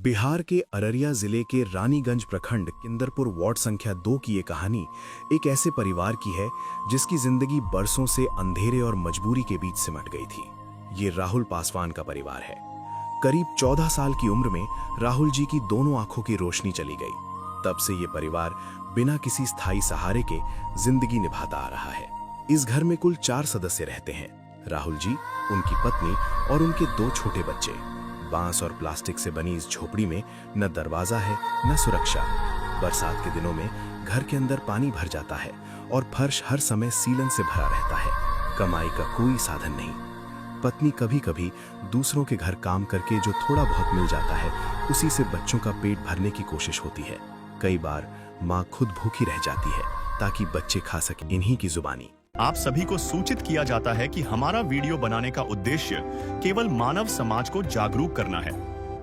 बिहार के अररिया जिले के रानीगंज प्रखंड किंदरपुर वार्ड संख्या 2 की ये कहानी एक ऐसे परिवार की है जिसकी जिंदगी बरसों से अंधेरे और मजबूरी के बीच सिमट गई थी। ये राहुल पासवान का परिवार है। करीब 14 साल की उम्र में राहुल जी की दोनों आंखों की रोशनी चली गई। तब से ये परिवार बिना किसी स्थायी सहारे के जिंदगी निभाता आ रहा है। इस घर में कुल 4 सदस्य रहते हैं। राहुल जी, उनकी पत्नी और उनके 2 छोटे बच्चे। बांस और प्लास्टिक से बनी इस झोपड़ी में न दरवाजा है न सुरक्षा। बरसात के दिनों में घर के अंदर पानी भर जाता है और फर्श हर समय सीलन से भरा रहता है। कमाई का कोई साधन नहीं। पत्नी कभी कभी दूसरों के घर काम करके जो थोड़ा बहुत मिल जाता है उसी से बच्चों का पेट भरने की कोशिश होती है। कई बार माँ खुद भूखी रह जाती है ताकि बच्चे खा सकें इन्हीं की जुबानी। आप सभी को सूचित किया जाता है कि हमारा वीडियो बनाने का उद्देश्य केवल मानव समाज को जागरूक करना है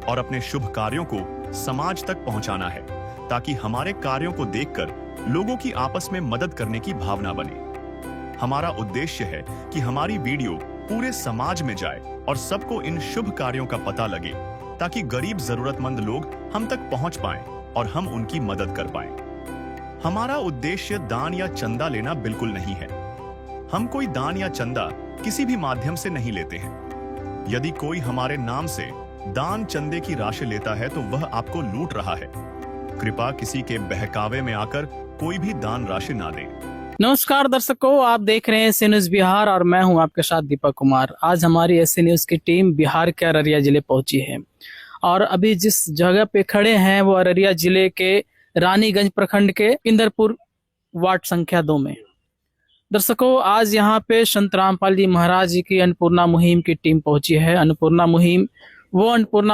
और अपने शुभ कार्यों को समाज तक पहुंचाना है, ताकि हमारे कार्यों को देखकर लोगों की आपस में मदद करने की भावना बने। हमारा उद्देश्य है कि हमारी वीडियो पूरे समाज में जाए और सबको इन शुभ कार्यों का पता लगे, ताकि गरीब जरूरतमंद लोग हम तक पहुंच पाएं और हम उनकी मदद कर पाएं। हमारा उद्देश्य दान या चंदा लेना बिल्कुल नहीं है। हम कोई दान या चंदा किसी भी माध्यम से नहीं लेते हैं। यदि कोई हमारे नाम से दान चंदे की राशि लेता है तो वह आपको लूट रहा है। कृपया किसी के बहकावे में आकर कोई भी दान राशि ना दें। नमस्कार दर्शकों, आप देख रहे हैं एसए न्यूज बिहार और मैं हूं आपके साथ दीपक कुमार। आज हमारी एसए न्यूज की टीम बिहार के अररिया जिले पहुंची है और अभी जिस जगह पे खड़े हैं वो अररिया जिले के रानीगंज प्रखंड के किंदरपुर वार्ड संख्या 2 में। दर्शकों, आज यहाँ पे संत रामपाल जी महाराज जी की अन्नपूर्णा मुहिम की टीम पहुंची है। अन्नपूर्णा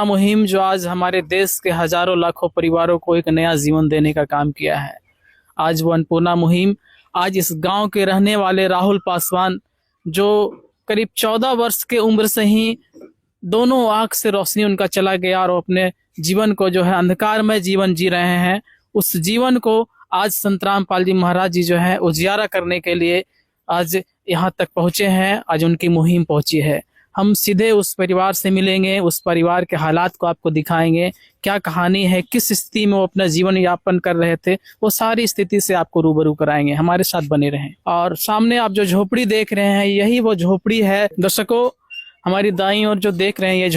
मुहिम जो आज हमारे देश के हजारों लाखों परिवारों को एक नया जीवन देने का काम किया है। आज वो अन्नपूर्णा मुहिम आज इस गांव के रहने वाले राहुल पासवान, जो करीब 14 वर्ष के उम्र से ही दोनों आंख से रोशनी उनका चला गया और अपने जीवन को जो है अंधकारमय जीवन जी रहे हैं, उस जीवन को आज संत रामपाल जी महाराज जी जो है उजियारा करने के लिए आज यहाँ तक पहुंचे हैं। आज उनकी मुहिम पहुंची है। हम सीधे उस परिवार से मिलेंगे, उस परिवार के हालात को आपको दिखाएंगे, क्या कहानी है, किस स्थिति में वो अपना जीवन यापन कर रहे थे, वो सारी स्थिति से आपको रूबरू कराएंगे। हमारे साथ बने रहें। और सामने आप जो झोपड़ी देख रहे हैं यही वो झोपड़ी है। दर्शकों, हमारी दाईं ओर जो देख रहे हैं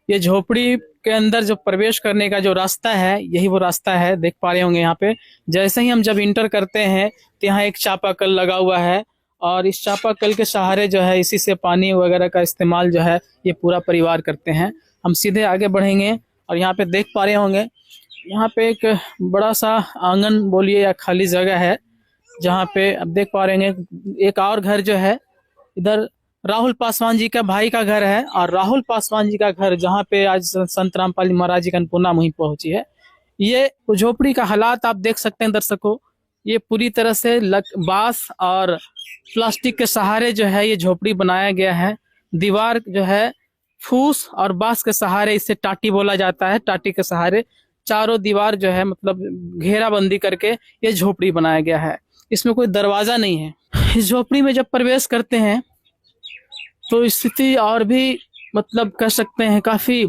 ये झोपड़ी के अंदर जो प्रवेश करने का जो रास्ता है यही वो रास्ता है। देख पा रहे होंगे यहाँ पे जैसे ही हम जब इंटर करते हैं तो यहाँ एक चापाकल लगा हुआ है और इस चापाकल के सहारे जो है इसी से पानी वगैरह का इस्तेमाल जो है ये पूरा परिवार करते हैं। हम सीधे आगे बढ़ेंगे और यहाँ पे देख पा रहे होंगे यहाँ पे एक बड़ा सा आंगन बोलिए या खाली जगह है, जहाँ पे अब देख पा रहे होंगे एक और घर जो है इधर राहुल पासवान जी का भाई का घर है और राहुल पासवान जी का घर जहाँ पे आज संत रामपाल जी महाराज जी का अन्नपूर्णा मुहिम पहुंची है। ये झोपड़ी का हालात आप देख सकते हैं दर्शकों। ये पूरी तरह से बांस और प्लास्टिक के सहारे जो है ये झोपड़ी बनाया गया है। दीवार जो है फूस और बांस के सहारे, इसे टाटी बोला जाता है, टाटी के सहारे चारों दीवार जो है मतलब घेराबंदी करके ये झोपड़ी बनाया गया है। इसमें कोई दरवाजा नहीं है। इस झोपड़ी में जब प्रवेश करते हैं तो स्थिति और भी मतलब कह सकते हैं काफी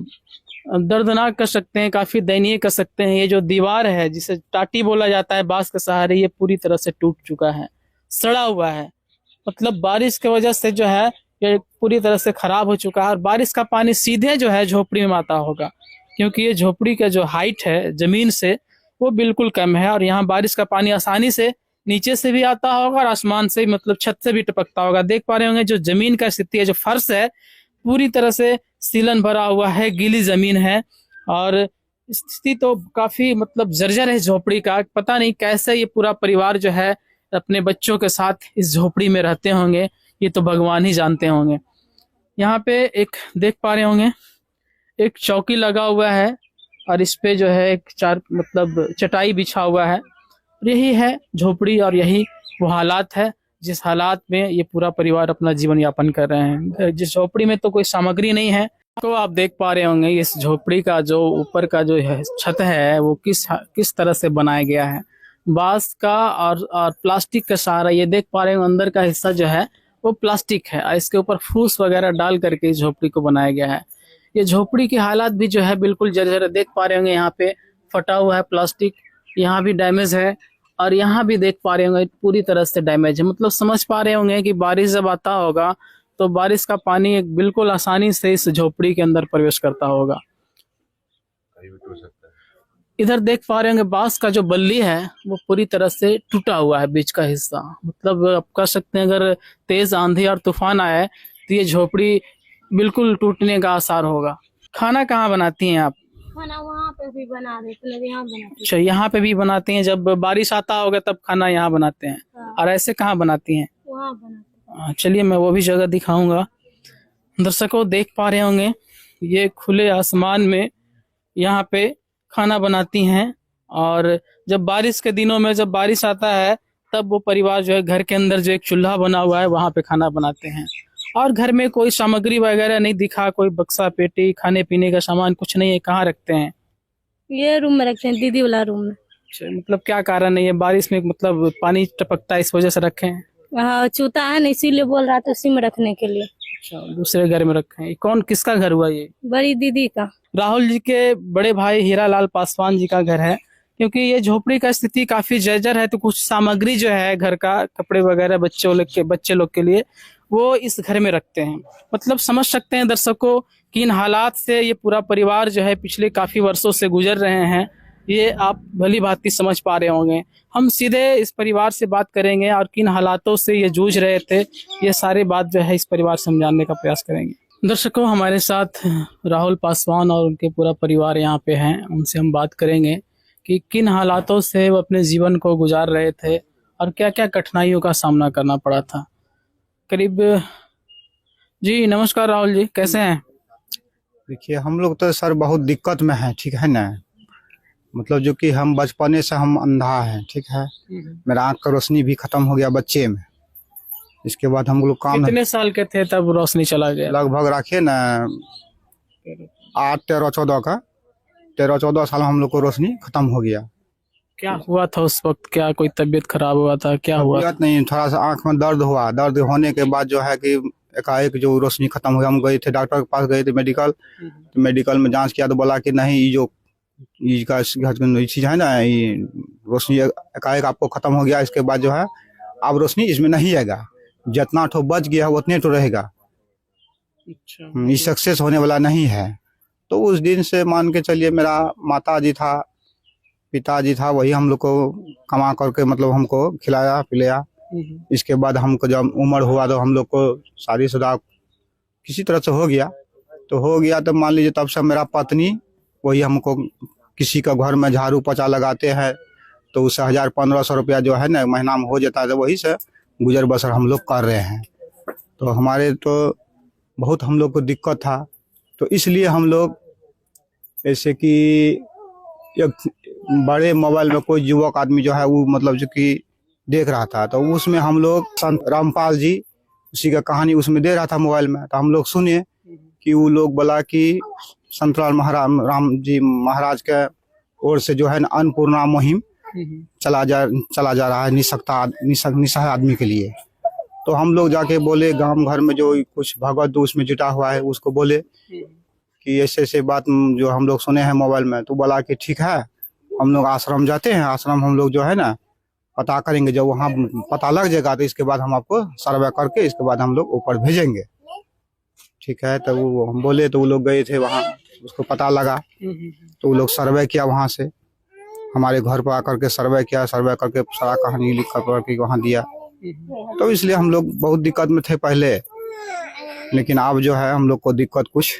दर्दनाक कर सकते हैं, काफी दयनीय कर सकते हैं। ये जो दीवार है जिसे टाटी बोला जाता है बांस के सहारे, ये पूरी तरह से टूट चुका है, सड़ा हुआ है। मतलब बारिश की वजह से जो है ये पूरी तरह से खराब हो चुका है और बारिश का पानी सीधे जो है झोपड़ी में आता होगा, क्योंकि ये झोपड़ी का जो हाइट है जमीन से वो बिल्कुल कम है और यहाँ बारिश का पानी आसानी से नीचे से भी आता होगा और आसमान से मतलब छत से भी टपकता होगा। देख पा रहे होंगे जो जमीन का स्थिति है, जो फर्श है पूरी तरह से सीलन भरा हुआ है, गीली जमीन है और स्थिति तो काफी मतलब जर्जर है झोपड़ी का। पता नहीं कैसे ये पूरा परिवार जो है अपने बच्चों के साथ इस झोपड़ी में रहते होंगे, ये तो भगवान ही जानते होंगे। यहाँ पे एक देख पा रहे होंगे एक चौकी लगा हुआ है और इस पे जो है एक चटाई बिछा हुआ है। यही है झोपड़ी और यही वो हालात है जिस हालात में ये पूरा परिवार अपना जीवन यापन कर रहे हैं। जिस झोपड़ी में तो कोई सामग्री नहीं है। तो आप देख पा रहे होंगे इस झोपड़ी का जो ऊपर का जो है छत है वो किस तरह से बनाया गया है, बांस का और प्लास्टिक का सहारा। ये देख पा रहे हो अंदर का हिस्सा जो है वो प्लास्टिक है और इसके ऊपर फूस वगैरह डाल करके इस झोपड़ी को बनाया गया है। ये झोपड़ी की हालात भी जो है बिल्कुल जर्जर, देख पा रहे होंगे यहाँ पे फटा हुआ है प्लास्टिक, यहाँ भी डैमेज है और यहाँ भी देख पा रहे होंगे पूरी तरह से डैमेज है। मतलब समझ पा रहे होंगे कि बारिश जब आता होगा तो बारिश का पानी एक बिल्कुल आसानी से इस झोपड़ी के अंदर प्रवेश करता होगा। इधर देख पा रहे होंगे बांस का जो बल्ली है वो पूरी तरह से टूटा हुआ है, बीच का हिस्सा। मतलब आप कह सकते हैं अगर तेज आंधी और तूफान आए तो ये झोपड़ी बिल्कुल टूटने का आसार होगा। खाना कहाँ बनाती हैं आप? खाना वहाँ पे भी बना देते हैं, यहाँ बनाते अच्छा, यहाँ पे भी बनाती हैं, जब बारिश आता होगा तब खाना यहाँ बनाते हैं। हैं, और ऐसे कहाँ बनाती हैं? वहाँ बनाते हैं। चलिए मैं वो भी जगह दिखाऊंगा। दर्शकों देख पा रहे होंगे ये खुले आसमान में यहाँ पे खाना बनाती हैं और जब बारिश के दिनों में जब बारिश आता है तब वो परिवार जो है घर के अंदर जो एक चूल्हा बना हुआ है वहाँ पे खाना बनाते हैं। और घर में कोई सामग्री वगैरह नहीं दिखा, कोई बक्सा पेटी खाने पीने का सामान कुछ नहीं है। कहाँ रखते हैं? ये रूम में रखते हैं, दीदी वाला रूम में। अच्छा, मतलब क्या कारण है ये बारिश में, मतलब पानी टपकता है इस वजह से रखे हैं? हाँ, चूता है ना, इसीलिए बोल रहा था उसी में रखने के लिए। अच्छा, दूसरे घर में रखे हैं। ये कौन, किसका घर हुआ ये? बड़ी दीदी का। राहुल जी के बड़े भाई हीरालाल पासवान जी का घर है। क्योंकि ये झोपड़ी का स्थिति काफी जर्जर है तो कुछ सामग्री जो है घर का, कपड़े वगैरह बच्चे लोग के लिए वो इस घर में रखते हैं। मतलब समझ सकते हैं दर्शकों कि इन हालात से ये पूरा परिवार जो है पिछले काफी वर्षों से गुजर रहे हैं। ये आप भली भांति समझ पा रहे होंगे। हम सीधे इस परिवार से बात करेंगे और किन हालातों से ये जूझ रहे थे, ये सारी बात जो है इस परिवार से हम जानने का प्रयास करेंगे। दर्शकों हमारे साथ राहुल पासवान और उनके पूरा परिवार यहाँ पे हैं, उनसे हम बात करेंगे कि किन हालातों से वो अपने जीवन को गुजार रहे थे और क्या क्या कठिनाइयों का सामना करना पड़ा था। करीब जी नमस्कार राहुल जी, कैसे हैं? देखिए हम लोग तो सर बहुत दिक्कत में हैं, ठीक है ना। मतलब जो कि हम बचपने से हम अंधा हैं, ठीक है। मेरा आँख का रोशनी भी खत्म हो गया बच्चे में। इसके बाद हम लोग काम कितने साल के थे तब रोशनी चला गया? लगभग रखे ना 13-14 साल हम लोग को रोशनी खत्म हो गया। क्या हुआ था उस वक्त? क्या कोई तबीयत खराब हुआ था? क्या हुआ? तबीयत नहीं, थोड़ा सा आँख में दर्द हुआ। दर्द होने के बाद जो है कि एकाएक जो रोशनी खत्म हो गया। हम गए थे डॉक्टर के पास, गए थे मेडिकल, तो मेडिकल में जांच किया तो बोला कि नहीं, ये जो इसका चीज है ना, ये रोशनी एकाएक आपको खत्म हो गया। इसके बाद जो है अब रोशनी इसमें नहीं आएगा, जितना ठो बच गया उतने ठो रहेगा। अच्छा, ये सक्सेस होने वाला नहीं है। तो उस दिन से मान के चलिए मेरा माताजी था, पिताजी था, वही हम लोग को कमा करके मतलब हमको खिलाया पिलाया। इसके बाद हमको जब उम्र हुआ तो हम लोग को शादीशुदा किसी तरह से हो गया। तो मान लीजिए तब से मेरा पत्नी वही हमको किसी का घर में झाड़ू पोछा लगाते हैं तो उससे 1000-1500 रुपया जो है ना महीना में हो जाता है, तो वही से गुजर बसर हम लोग कर रहे हैं। तो हमारे तो बहुत हम लोग को दिक्कत था। तो इसलिए हम लोग ऐसे कि एक बड़े मोबाइल में कोई युवक आदमी जो है वो मतलब जो कि देख रहा था, तो उसमें हम लोग संत रामपाल जी उसी का कहानी उसमें दे रहा था मोबाइल में। तो हम लोग सुने कि वो लोग बोला कि संत राम जी महाराज के ओर से जो है ना अन्नपूर्णा मुहिम चला जा रहा है निसहाय आदमी के लिए। तो हम लोग जाके बोले गांव घर में जो कुछ भगवत उसमें जुटा हुआ है उसको बोले कि ऐसे ऐसे बात जो हम लोग सुने हैं मोबाइल में। तो बोला कि ठीक है, हम लोग आश्रम जाते हैं, आश्रम हम लोग जो है ना पता करेंगे, जब वहाँ पता लग जाएगा तो इसके बाद हम आपको सर्वे करके इसके बाद हम लोग ऊपर भेजेंगे, ठीक है। तो वो हम बोले, तो वो लोग गए थे वहाँ, उसको पता लगा तो वो लोग सर्वे किया, वहाँ से हमारे घर पर आकर के सर्वे किया, सर्वे करके सारा कहानी लिख करके वहाँ दिया। तो इसलिए हम लोग बहुत दिक्कत में थे पहले, लेकिन अब जो है हम लोग को दिक्कत कुछ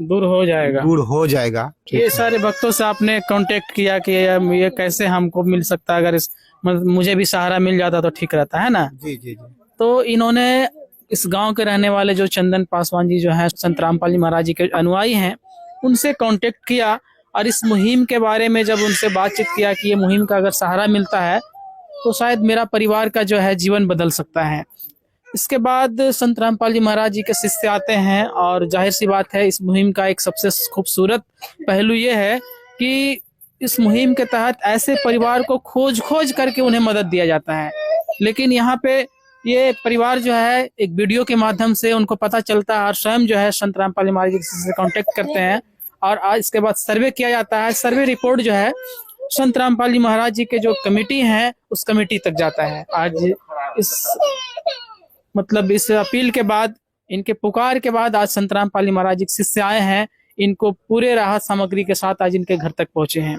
दूर हो जाएगा। ये सारे भक्तों से आपने कांटेक्ट किया कि ये कैसे हमको मिल सकता है, अगर मुझे भी सहारा मिल जाता तो ठीक रहता है ना? जी जी जी। तो इन्होंने इस गांव के रहने वाले जो चंदन पासवान जी जो है संत रामपाल जी महाराज जी के अनुयायी हैं, उनसे कांटेक्ट किया और इस मुहिम के बारे में जब उनसे बातचीत किया कि ये मुहिम का अगर सहारा मिलता है तो शायद मेरा परिवार का जो है जीवन बदल सकता है। इसके बाद संत रामपाल जी महाराज जी के शिष्य आते हैं और जाहिर सी बात है इस मुहिम का एक सबसे खूबसूरत पहलू ये है कि इस मुहिम के तहत ऐसे परिवार को खोज करके उन्हें मदद दिया जाता है। लेकिन यहाँ पे ये परिवार जो है एक वीडियो के माध्यम से उनको पता चलता है और स्वयं जो है संत रामपाल महाराज जी से कांटेक्ट करते हैं और आज इसके बाद सर्वे किया जाता है। सर्वे रिपोर्ट जो है संत रामपाल जी महाराज जी के जो कमेटी है उस कमेटी तक जाता है। आज इस अपील के बाद, इनके पुकार के बाद आज संत रामपाल जी महाराज जी के शिष्य आए हैं, इनको पूरे राहत सामग्री के साथ आज इनके घर तक पहुंचे हैं।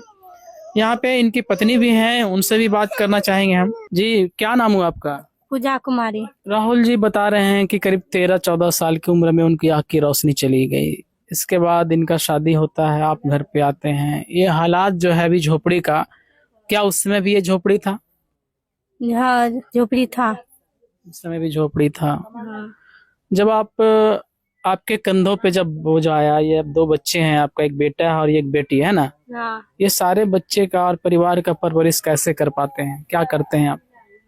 यहाँ पे इनकी पत्नी भी हैं, उनसे भी बात करना चाहेंगे हम। जी, क्या नाम हुआ आपका? पूजा कुमारी। राहुल जी बता रहे हैं कि करीब 13-14 साल की उम्र में उनकी आँख की रोशनी चली गई। इसके बाद इनका शादी होता है, आप घर पे आते हैं। ये हालात जो है अभी झोपड़ी का, क्या उस समय भी ये झोपड़ी था? हाँ, झोपड़ी था। उस समय भी झोपड़ी था। हाँ। जब आपके कंधों पे जब बोझ आया, ये अब 2 बच्चे हैं, आपका एक बेटा है और एक बेटी है ना, हाँ। ये सारे बच्चे का और परिवार का परवरिश कैसे कर पाते हैं? क्या करते हैं आप?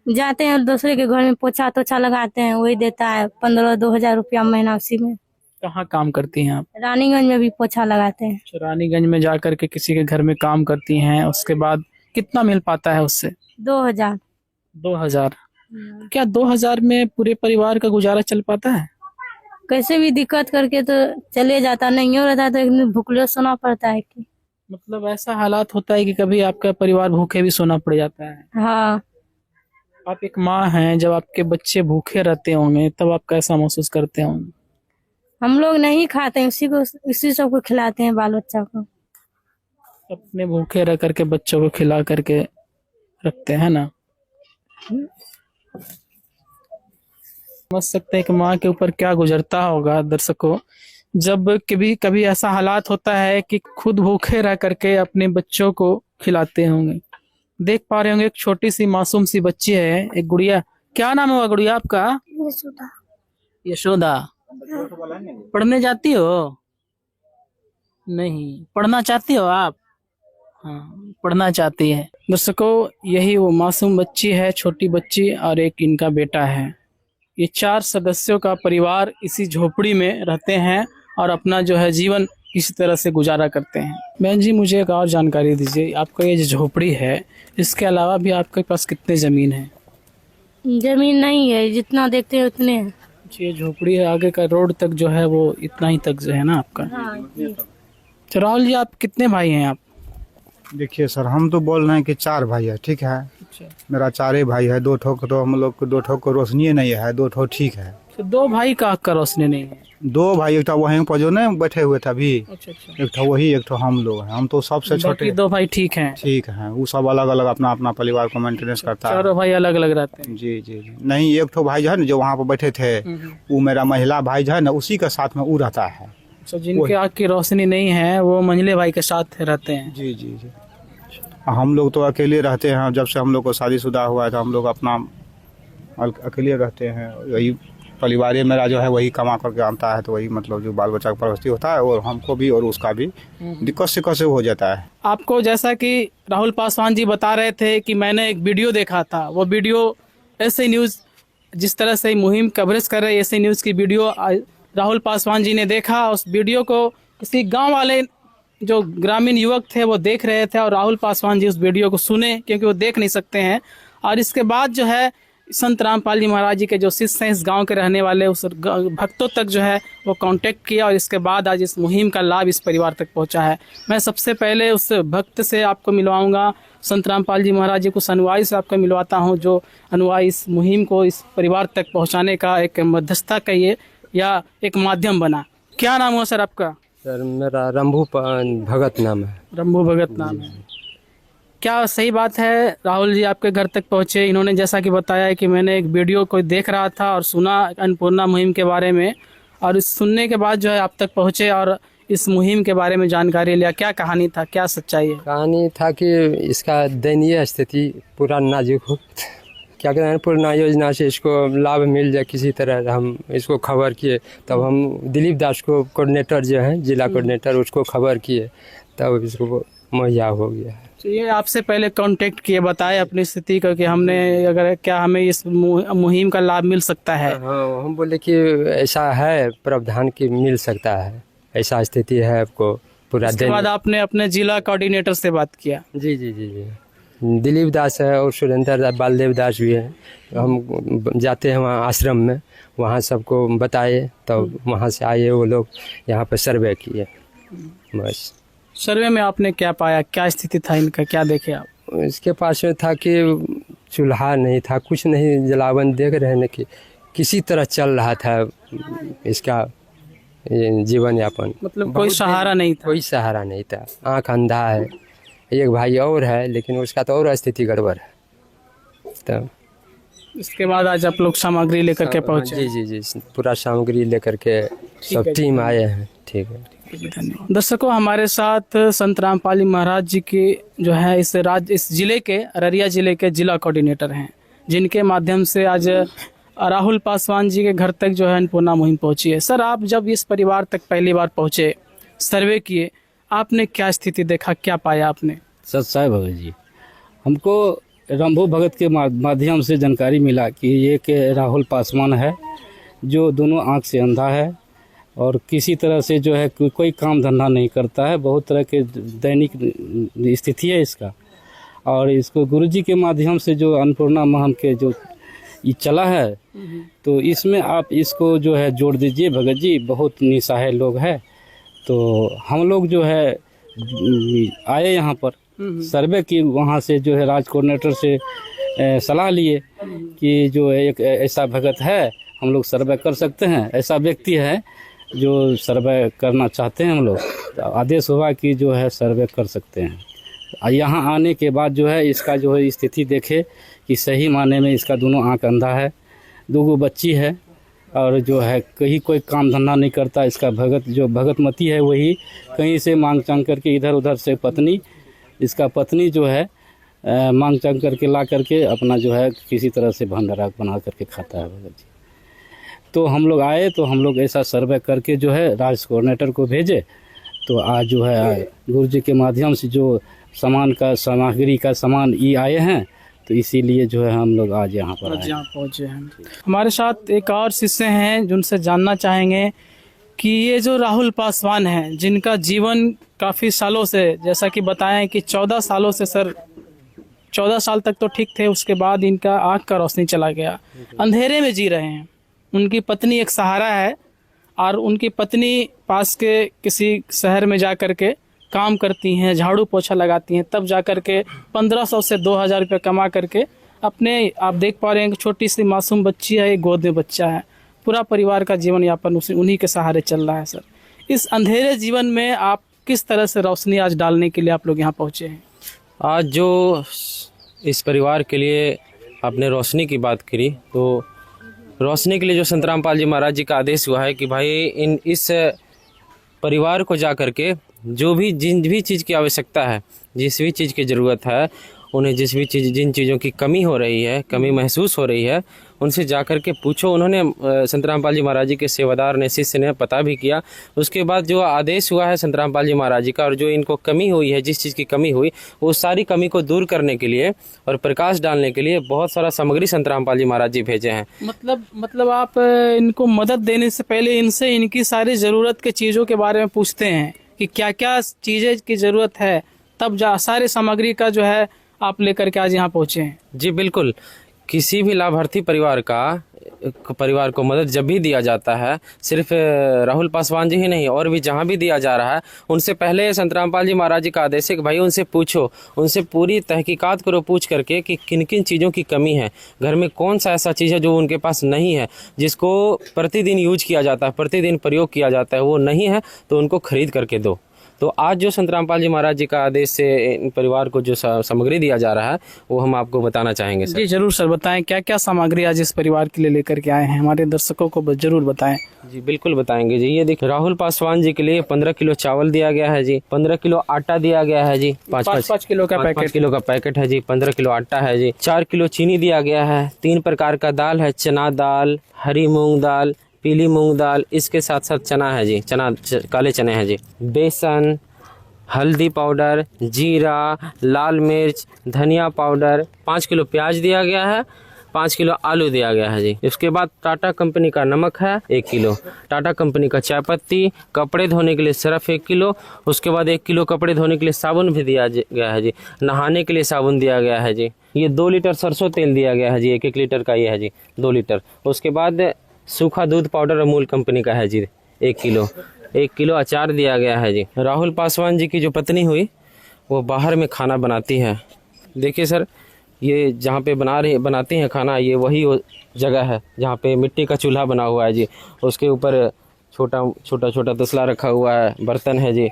जाते हैं दूसरे के घर में पोछा तोछा लगाते हैं, वही देता है 15-2000 रुपया महीना उसी में। कहाँ काम करती हैं आप? रानीगंज में भी पोछा लगाते हैं। रानीगंज में जाकर के किसी के घर में काम करती हैं, उसके बाद कितना मिल पाता है उससे? 2000। 2000? क्या 2000 में पूरे परिवार का गुजारा चल पाता है? कैसे भी दिक्कत करके तो चले जाता, नहीं हो रहता तो एक दिन भूखले सोना पड़ता है कि। मतलब ऐसा हालात होता है कि कभी आपका परिवार भूखे भी सोना पड़ जाता है? हाँ। आप एक माँ हैं, जब आपके बच्चे भूखे रहते होंगे तब आप कैसा महसूस करते होंगे? हम लोग नहीं खाते हैं, इसी सबको खिलाते हैं, बाल बच्चा को। अपने भूखे रह करके बच्चों को खिला करके रखते हैं ना। समझ सकते हैं कि माँ के ऊपर क्या गुजरता होगा दर्शकों, जब कभी ऐसा हालात होता है कि खुद भूखे रह करके अपने बच्चों को खिलाते होंगे। देख पा रहे होंगे एक छोटी सी मासूम सी बच्ची है, एक गुड़िया। क्या नाम है गुड़िया आपका? यशोदा। यशोदा। पढ़ने जाती हो? नहीं, पढ़ना चाहती हो आप? हाँ, पढ़ना चाहती है। दर्शकों, यही वो मासूम बच्ची है, छोटी बच्ची, और एक इनका बेटा है। ये 4 सदस्यों का परिवार इसी झोपड़ी में रहते हैं और अपना जो है जीवन किसी तरह से गुजारा करते हैं। बहन जी, मुझे एक और जानकारी दीजिए, आपका ये जो झोपड़ी है, इसके अलावा भी आपके पास कितने जमीन है? जमीन नहीं है, जितना देखते हैं उतने है। ये झोपड़ी है, आगे का रोड तक जो है वो इतना ही तक जो है ना आपका। हाँ जी। तो राहुल जी, आप कितने भाई हैं आप? देखिए सर, हम तो बोल रहे हैं कि 4 भाई है, ठीक है। अच्छा। मेरा 4 भाई है, 2 ठोक तो हम लोग को 2 ठोक को रोशनी नहीं है, 2 ठोक ठीक है। तो 2 भाई का आँख का रोशनी नहीं है? 2 भाई, एक तो वहीं पर जो ना बैठे हुए थे अभी, अच्छा। एक तो वही, एक तो हम लोग हैं। हम तो सबसे छोटे। 2 भाई ठीक हैं? ठीक है, वो सब अलग अलग अपना अपना परिवार को मेंटेनेंस करता है। 4 भाई अलग अलग रहते हैं? जी जी जी। नहीं, एक तो भाई जो है ना, जो वहाँ पर बैठे थे, वो मेरा महिला भाई जो है ना, उसी के साथ में वो रहता है। तो जिनके आँख की रोशनी नहीं है वो मंझले भाई के साथ रहते हैं? जी जी जी। हम लोग तो अकेले रहते हैं, जब से हम लोग को शादीशुदा हुआ है तो हम लोग अपना अकेले रहते हैं। वही परिवार मेरा जो है वही कमा करके आता है, तो वही मतलब जो बाल बच्चा का परवरिश होता है, और हमको भी और उसका भी दिक्कत से कैसे हो जाता है। आपको जैसा कि राहुल पासवान जी बता रहे थे कि मैंने एक वीडियो देखा था, वो वीडियो ऐसे न्यूज़ जिस तरह से मुहिम कवरेज कर रहे, ऐसे न्यूज़ की वीडियो राहुल पासवान जी ने देखा। उस वीडियो को किसी गाँव वाले जो ग्रामीण युवक थे वो देख रहे थे और राहुल पासवान जी उस वीडियो को सुने, क्योंकि वो देख नहीं सकते हैं। और इसके बाद जो है संत रामपाल जी महाराज जी के जो शिष्य हैं, इस गांव के रहने वाले, उस भक्तों तक जो है वो कांटेक्ट किया और इसके बाद आज इस मुहिम का लाभ इस परिवार तक पहुंचा है। मैं सबसे पहले उस भक्त से आपको मिलवाऊंगा, संत रामपाल जी महाराज जी को अनुयायी से आपको मिलवाता हूँ, जो अनुयायी इस मुहिम को इस परिवार तक पहुँचाने का एक मध्यस्थता कहिए या एक माध्यम बना। क्या नाम हुआ सर आपका? सर मेरा रंभू भगत नाम है। रंभू भगत नाम है। क्या सही बात है राहुल जी आपके घर तक पहुँचे? इन्होंने जैसा कि बताया है कि मैंने एक वीडियो को देख रहा था और सुना अन्नपूर्णा मुहिम के बारे में, और इस सुनने के बाद जो है आप तक पहुँचे और इस मुहिम के बारे में जानकारी लिया। क्या कहानी था, क्या सच्चाई है? कहानी था कि इसका दयनीय स्थिति पूरा नाजुक हो, क्या कहते हैं, पूर्ण योजना से इसको लाभ मिल जाए किसी तरह। हम इसको खबर किए, तब हम दिलीप दास को कोऑर्डिनेटर जो है, जिला कोऑर्डिनेटर, उसको खबर किए, तब इसको मुहैया हो गया। तो ये आपसे पहले कांटेक्ट किए, बताए अपनी स्थिति को कि हमने अगर क्या हमें इस मुहिम का लाभ मिल सकता है? हाँ, हम बोले कि ऐसा है प्रावधान की मिल सकता है, ऐसा स्थिति है आपको पूरा। उसके बाद आपने अपने जिला कोऑर्डिनेटर से बात किया? जी जी जी जी। दिलीप दास है और सुरेंद्र दास, बालदेव दास भी है। हम जाते हैं वहाँ आश्रम में, वहाँ सबको बताए, तब वहाँ से आए वो लोग, यहाँ पर सर्वे किए। बस सर्वे में आपने क्या पाया, क्या स्थिति था इनका, क्या देखे आप? इसके पास में था कि चूल्हा नहीं था, कुछ नहीं, जलावन देख रहे हैं कि किसी तरह चल रहा था इसका जीवन यापन। मतलब कोई सहारा नहीं था? कोई सहारा नहीं था। आँख अंधा है, एक भाई और है, लेकिन उसका तो और स्थिति गड़बड़ है। तब इसके बाद आज आप लोग सामग्री लेकर के पहुंचे? जी जी जी, पूरा सामग्री लेकर के सब टीम आए हैं। ठीक है, धन्यवाद। दर्शकों, हमारे साथ संत रामपाल जी महाराज जी के जो है इस जिले के, अररिया जिले के जिला कोऑर्डिनेटर हैं, जिनके माध्यम से आज राहुल पासवान जी के घर तक जो है अन्नपूर्णा मुहिम पहुंची है। सर, आप जब इस परिवार तक पहली बार पहुंचे, सर्वे किए, आपने क्या स्थिति देखा, क्या पाया आपने? सत्साई भगत जी, हमको रंभू भगत के माध्यम से जानकारी मिला कि ये के राहुल पासवान है, जो दोनों आंख से अंधा है और किसी तरह से जो है कोई काम धंधा नहीं करता है। बहुत तरह के दैनिक स्थिति है इसका, और इसको गुरुजी के माध्यम से जो अन्नपूर्णा मुहिम के जो ये चला है, तो इसमें आप इसको जो है जोड़ दीजिए भगत जी। बहुत निसहाय लोग हैं, तो हम लोग जो है आए यहाँ पर सर्वे की, वहाँ से जो है राज कोऑर्डिनेटर से सलाह लिए कि जो एक ऐसा भगत है, हम लोग सर्वे कर सकते हैं, ऐसा व्यक्ति है जो सर्वे करना चाहते हैं हम लोग। तो आदेश हुआ कि जो है सर्वे कर सकते हैं। यहाँ आने के बाद जो है इसका जो है स्थिति देखे कि सही माने में इसका दोनों आँख अंधा है, 2 बच्ची है, और जो है कहीं कोई काम धंधा नहीं करता। इसका भगत जो भगतमती है वही कहीं से मांग चांग करके, इधर उधर से पत्नी, इसका पत्नी जो है मांग चांग करके ला करके अपना जो है किसी तरह से भंडारा बना करके खाता है भगत जी। तो हम लोग आए, तो हम लोग ऐसा सर्वे करके जो है राज कोऑर्डिनेटर को भेजे। तो आज जो है गुरु जी के माध्यम से जो सामग्री का सामान ये आए हैं, तो इसीलिए जो है हम लोग आज यहाँ पर पहुँचे हैं। हमारे साथ एक और शिष्य हैं, जिनसे जानना चाहेंगे कि ये जो राहुल पासवान हैं, जिनका जीवन काफ़ी सालों से, जैसा कि बताएं कि 14 सालों से, सर 14 साल तक तो ठीक थे, उसके बाद इनका आँख का रोशनी चला गया, अंधेरे में जी रहे हैं। उनकी पत्नी एक सहारा है, और उनकी पत्नी पास के किसी शहर में जा कर के काम करती हैं, झाड़ू पोछा लगाती हैं, तब जा कर के 1500 से 2000 रुपये कमा करके अपने, आप देख पा रहे हैं, छोटी सी मासूम बच्ची है, एक गोद में बच्चा है, पूरा परिवार का जीवन यापन उन्हीं के सहारे चल रहा है। सर, इस अंधेरे जीवन में आप किस तरह से रोशनी आज डालने के लिए आप लोग यहाँ पहुँचे हैं? आज जो इस परिवार के लिए आपने रोशनी की बात करी, तो रोशनी के लिए जो संत रामपाल जी महाराज जी का आदेश हुआ है कि भाई इस परिवार को जा कर के जो भी जिन भी चीज़ की आवश्यकता है, जिस भी चीज़ की ज़रूरत है, उन्हें जिन चीज़ों की कमी हो रही है, कमी महसूस हो रही है, उनसे जाकर के पूछो। उन्होंने संत रामपाल जी महाराज जी के सेवादार ने, शिष्य ने पता भी किया। उसके बाद जो आदेश हुआ है संत रामपाल जी महाराज जी का, और जो इनको कमी हुई है, जिस चीज़ की कमी हुई, वो सारी कमी को दूर करने के लिए और प्रकाश डालने के लिए बहुत सारा सामग्री संत रामपाल जी महाराज जी भेजे हैं। मतलब आप इनको मदद देने से पहले इनसे इनकी सारी ज़रूरत के चीज़ों के बारे में पूछते हैं कि क्या क्या चीज़ें की ज़रूरत है, तब सारे सामग्री का जो है आप लेकर के आज यहाँ पहुँचे हैं? जी बिल्कुल। किसी भी लाभार्थी परिवार को मदद जब भी दिया जाता है, सिर्फ राहुल पासवान जी ही नहीं, और भी जहाँ भी दिया जा रहा है, उनसे पहले संत रामपाल जी महाराज जी का आदेश है कि भाई उनसे पूछो, उनसे पूरी तहकीकात करो, पूछ करके कि किन किन चीज़ों की कमी है, घर में कौन सा ऐसा चीज़ है जो उनके पास नहीं है, जिसको प्रतिदिन यूज किया जाता है, प्रतिदिन प्रयोग किया जाता है, वो नहीं है, तो उनको खरीद करके दो। तो आज जो संत रामपाल जी महाराज जी का आदेश से इन परिवार को जो सामग्री दिया जा रहा है, वो हम आपको बताना चाहेंगे सर। जी जरूर सर, बताएं क्या क्या सामग्री आज इस परिवार के लिए लेकर के आए हैं, हमारे दर्शकों को जरूर बताएं। जी बिल्कुल बताएंगे जी। ये देखिए, राहुल पासवान जी के लिए 15 किलो चावल दिया गया है जी, 15 किलो आटा दिया गया है जी, 5 किलो का पैकेट है जी, 15 किलो आटा है जी, 4 किलो चीनी दिया गया है, 3 प्रकार का दाल है, चना दाल, हरी मूंग दाल, पीली मूंग दाल, इसके साथ साथ चना है जी, काले चने हैं जी, बेसन, हल्दी पाउडर, जीरा, लाल मिर्च, धनिया पाउडर, 5 किलो प्याज दिया गया है, 5 किलो आलू दिया गया है जी। इसके बाद टाटा कंपनी का नमक है 1 किलो, टाटा कंपनी का चाय पत्ती, कपड़े धोने के लिए सर्फ 1 किलो, उसके बाद 1 किलो कपड़े धोने के लिए साबुन भी दिया गया है जी, नहाने के लिए साबुन दिया गया है जी। ये 2 लीटर सरसों तेल दिया गया है जी, 1-1 लीटर का ये है जी, 2 लीटर। उसके बाद सूखा दूध पाउडर अमूल कंपनी का है जी 1 किलो, 1 किलो अचार दिया गया है जी। राहुल पासवान जी की जो पत्नी हुई वो बाहर में खाना बनाती है। देखिए सर, ये जहाँ पे बनाती हैं खाना, ये वही जगह है जहाँ पे मिट्टी का चूल्हा बना हुआ है जी। उसके ऊपर छोटा तसला रखा हुआ है, बर्तन है जी,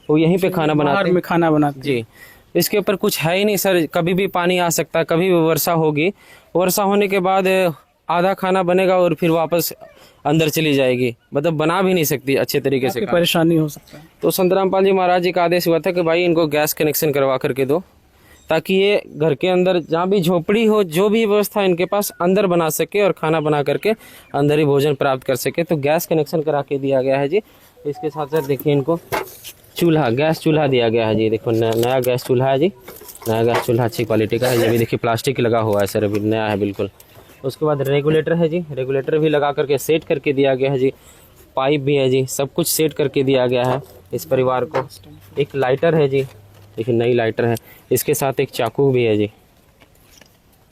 वो यहीं पे खाना बनाते में खाना बनाते जी। इसके ऊपर कुछ है ही नहीं सर, कभी भी पानी आ सकता है, कभी भी वर्षा होगी, वर्षा होने के बाद आधा खाना बनेगा और फिर वापस अंदर चली जाएगी, मतलब बना भी नहीं सकती अच्छे तरीके से। परेशानी हो सकता है। तो संत रामपाल जी महाराज जी का आदेश हुआ था कि भाई इनको गैस कनेक्शन करवा करके दो, ताकि ये घर के अंदर जहाँ भी झोपड़ी हो, जो भी व्यवस्था इनके पास, अंदर बना सके और खाना बना करके अंदर ही भोजन प्राप्त कर सके। तो गैस कनेक्शन करा के दिया गया है जी। इसके साथ साथ देखिए इनको गैस चूल्हा दिया गया है जी। देखो नया गैस चूल्हा है जी, नया गैस चूल्हा अच्छी क्वालिटी का है। ये भी देखिए प्लास्टिक लगा हुआ है सर, अभी नया है बिल्कुल। उसके बाद रेगुलेटर है जी, रेगुलेटर भी लगा करके सेट करके दिया गया है जी। पाइप भी है जी, सब कुछ सेट करके दिया गया है इस परिवार को। एक लाइटर है जी, देखिए नई लाइटर है, इसके साथ एक चाकू भी है जी।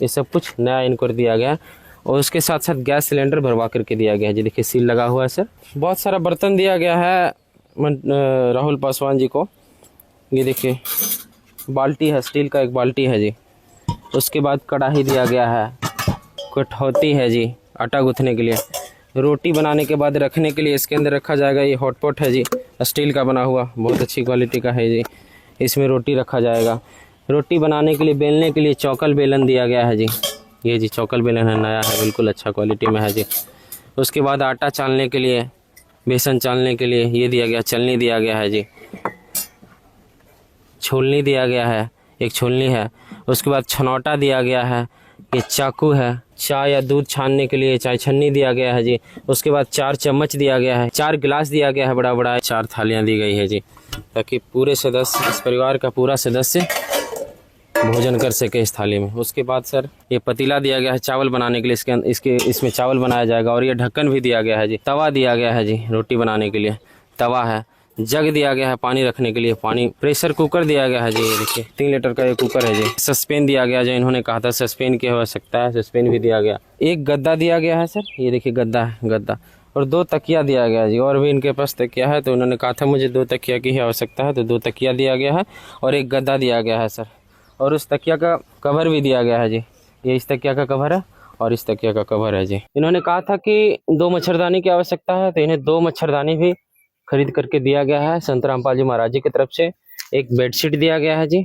ये सब कुछ नया इनको दिया गया है और उसके साथ साथ गैस सिलेंडर भरवा करके दिया गया है जी। देखिए सील लगा हुआ है सर। बहुत सारा बर्तन दिया गया है राहुल पासवान जी को। ये देखिए बाल्टी है, स्टील का एक बाल्टी है जी। उसके बाद कढ़ाई दिया गया है, कठौती है जी आटा गूंथने के लिए, रोटी बनाने के बाद रखने के लिए इसके अंदर रखा जाएगा। ये हॉटपॉट है जी, स्टील का बना हुआ, बहुत अच्छी क्वालिटी का है जी। इसमें रोटी रखा जाएगा। रोटी बनाने के लिए, बेलने के लिए चौकल बेलन दिया गया है जी। ये जी चौकल बेलन है, नया है बिल्कुल, अच्छा क्वालिटी में है जी। उसके बाद आटा चालने के लिए, बेसन चालने के लिए ये दिया गया, छलनी दिया गया है जी, छोलनी दिया गया है, एक छोलनी है। उसके बाद छनौटा दिया गया है, ये चाकू है। चाय या दूध छानने के लिए चाय छन्नी दिया गया है जी। उसके बाद 4 चम्मच दिया गया है, 4 गिलास दिया गया है बड़ा बड़ा, 4 थालियाँ दी गई है जी, ताकि पूरे सदस्य, इस परिवार का पूरा सदस्य भोजन कर सके इस थाली में। उसके बाद सर ये पतीला दिया गया है चावल बनाने के लिए, इसमें चावल बनाया जाएगा। और ये ढक्कन भी दिया गया है जी। तवा दिया गया है जी, रोटी बनाने के लिए तवा है। जग दिया गया है पानी रखने के लिए, पानी। प्रेशर कुकर दिया गया है जी, ये देखिए 3 लीटर का ये कुकर है जी। सस्पेन दिया गया, जो इन्होंने कहा था सस्पेन की हो सकता है, सस्पेन भी दिया गया। एक गद्दा दिया गया है सर, ये देखिए गद्दा है, गद्दा। और 2 तकिया दिया गया है जी। और भी इनके पास तकिया है, तो उन्होंने कहा था मुझे 2 तकिया की आवश्यकता है, तो 2 तकिया दिया गया है और एक गद्दा दिया गया है सर। और उस तकिया का कवर भी दिया गया है जी। ये इस तकिया का कवर है और इस तकिया का कवर है जी। इन्होंने कहा था कि 2 मच्छरदानी की आवश्यकता है, तो इन्हें 2 मच्छरदानी भी खरीद करके दिया गया है संत रामपाल जी महाराज जी की तरफ से। एक बेडशीट दिया गया है जी,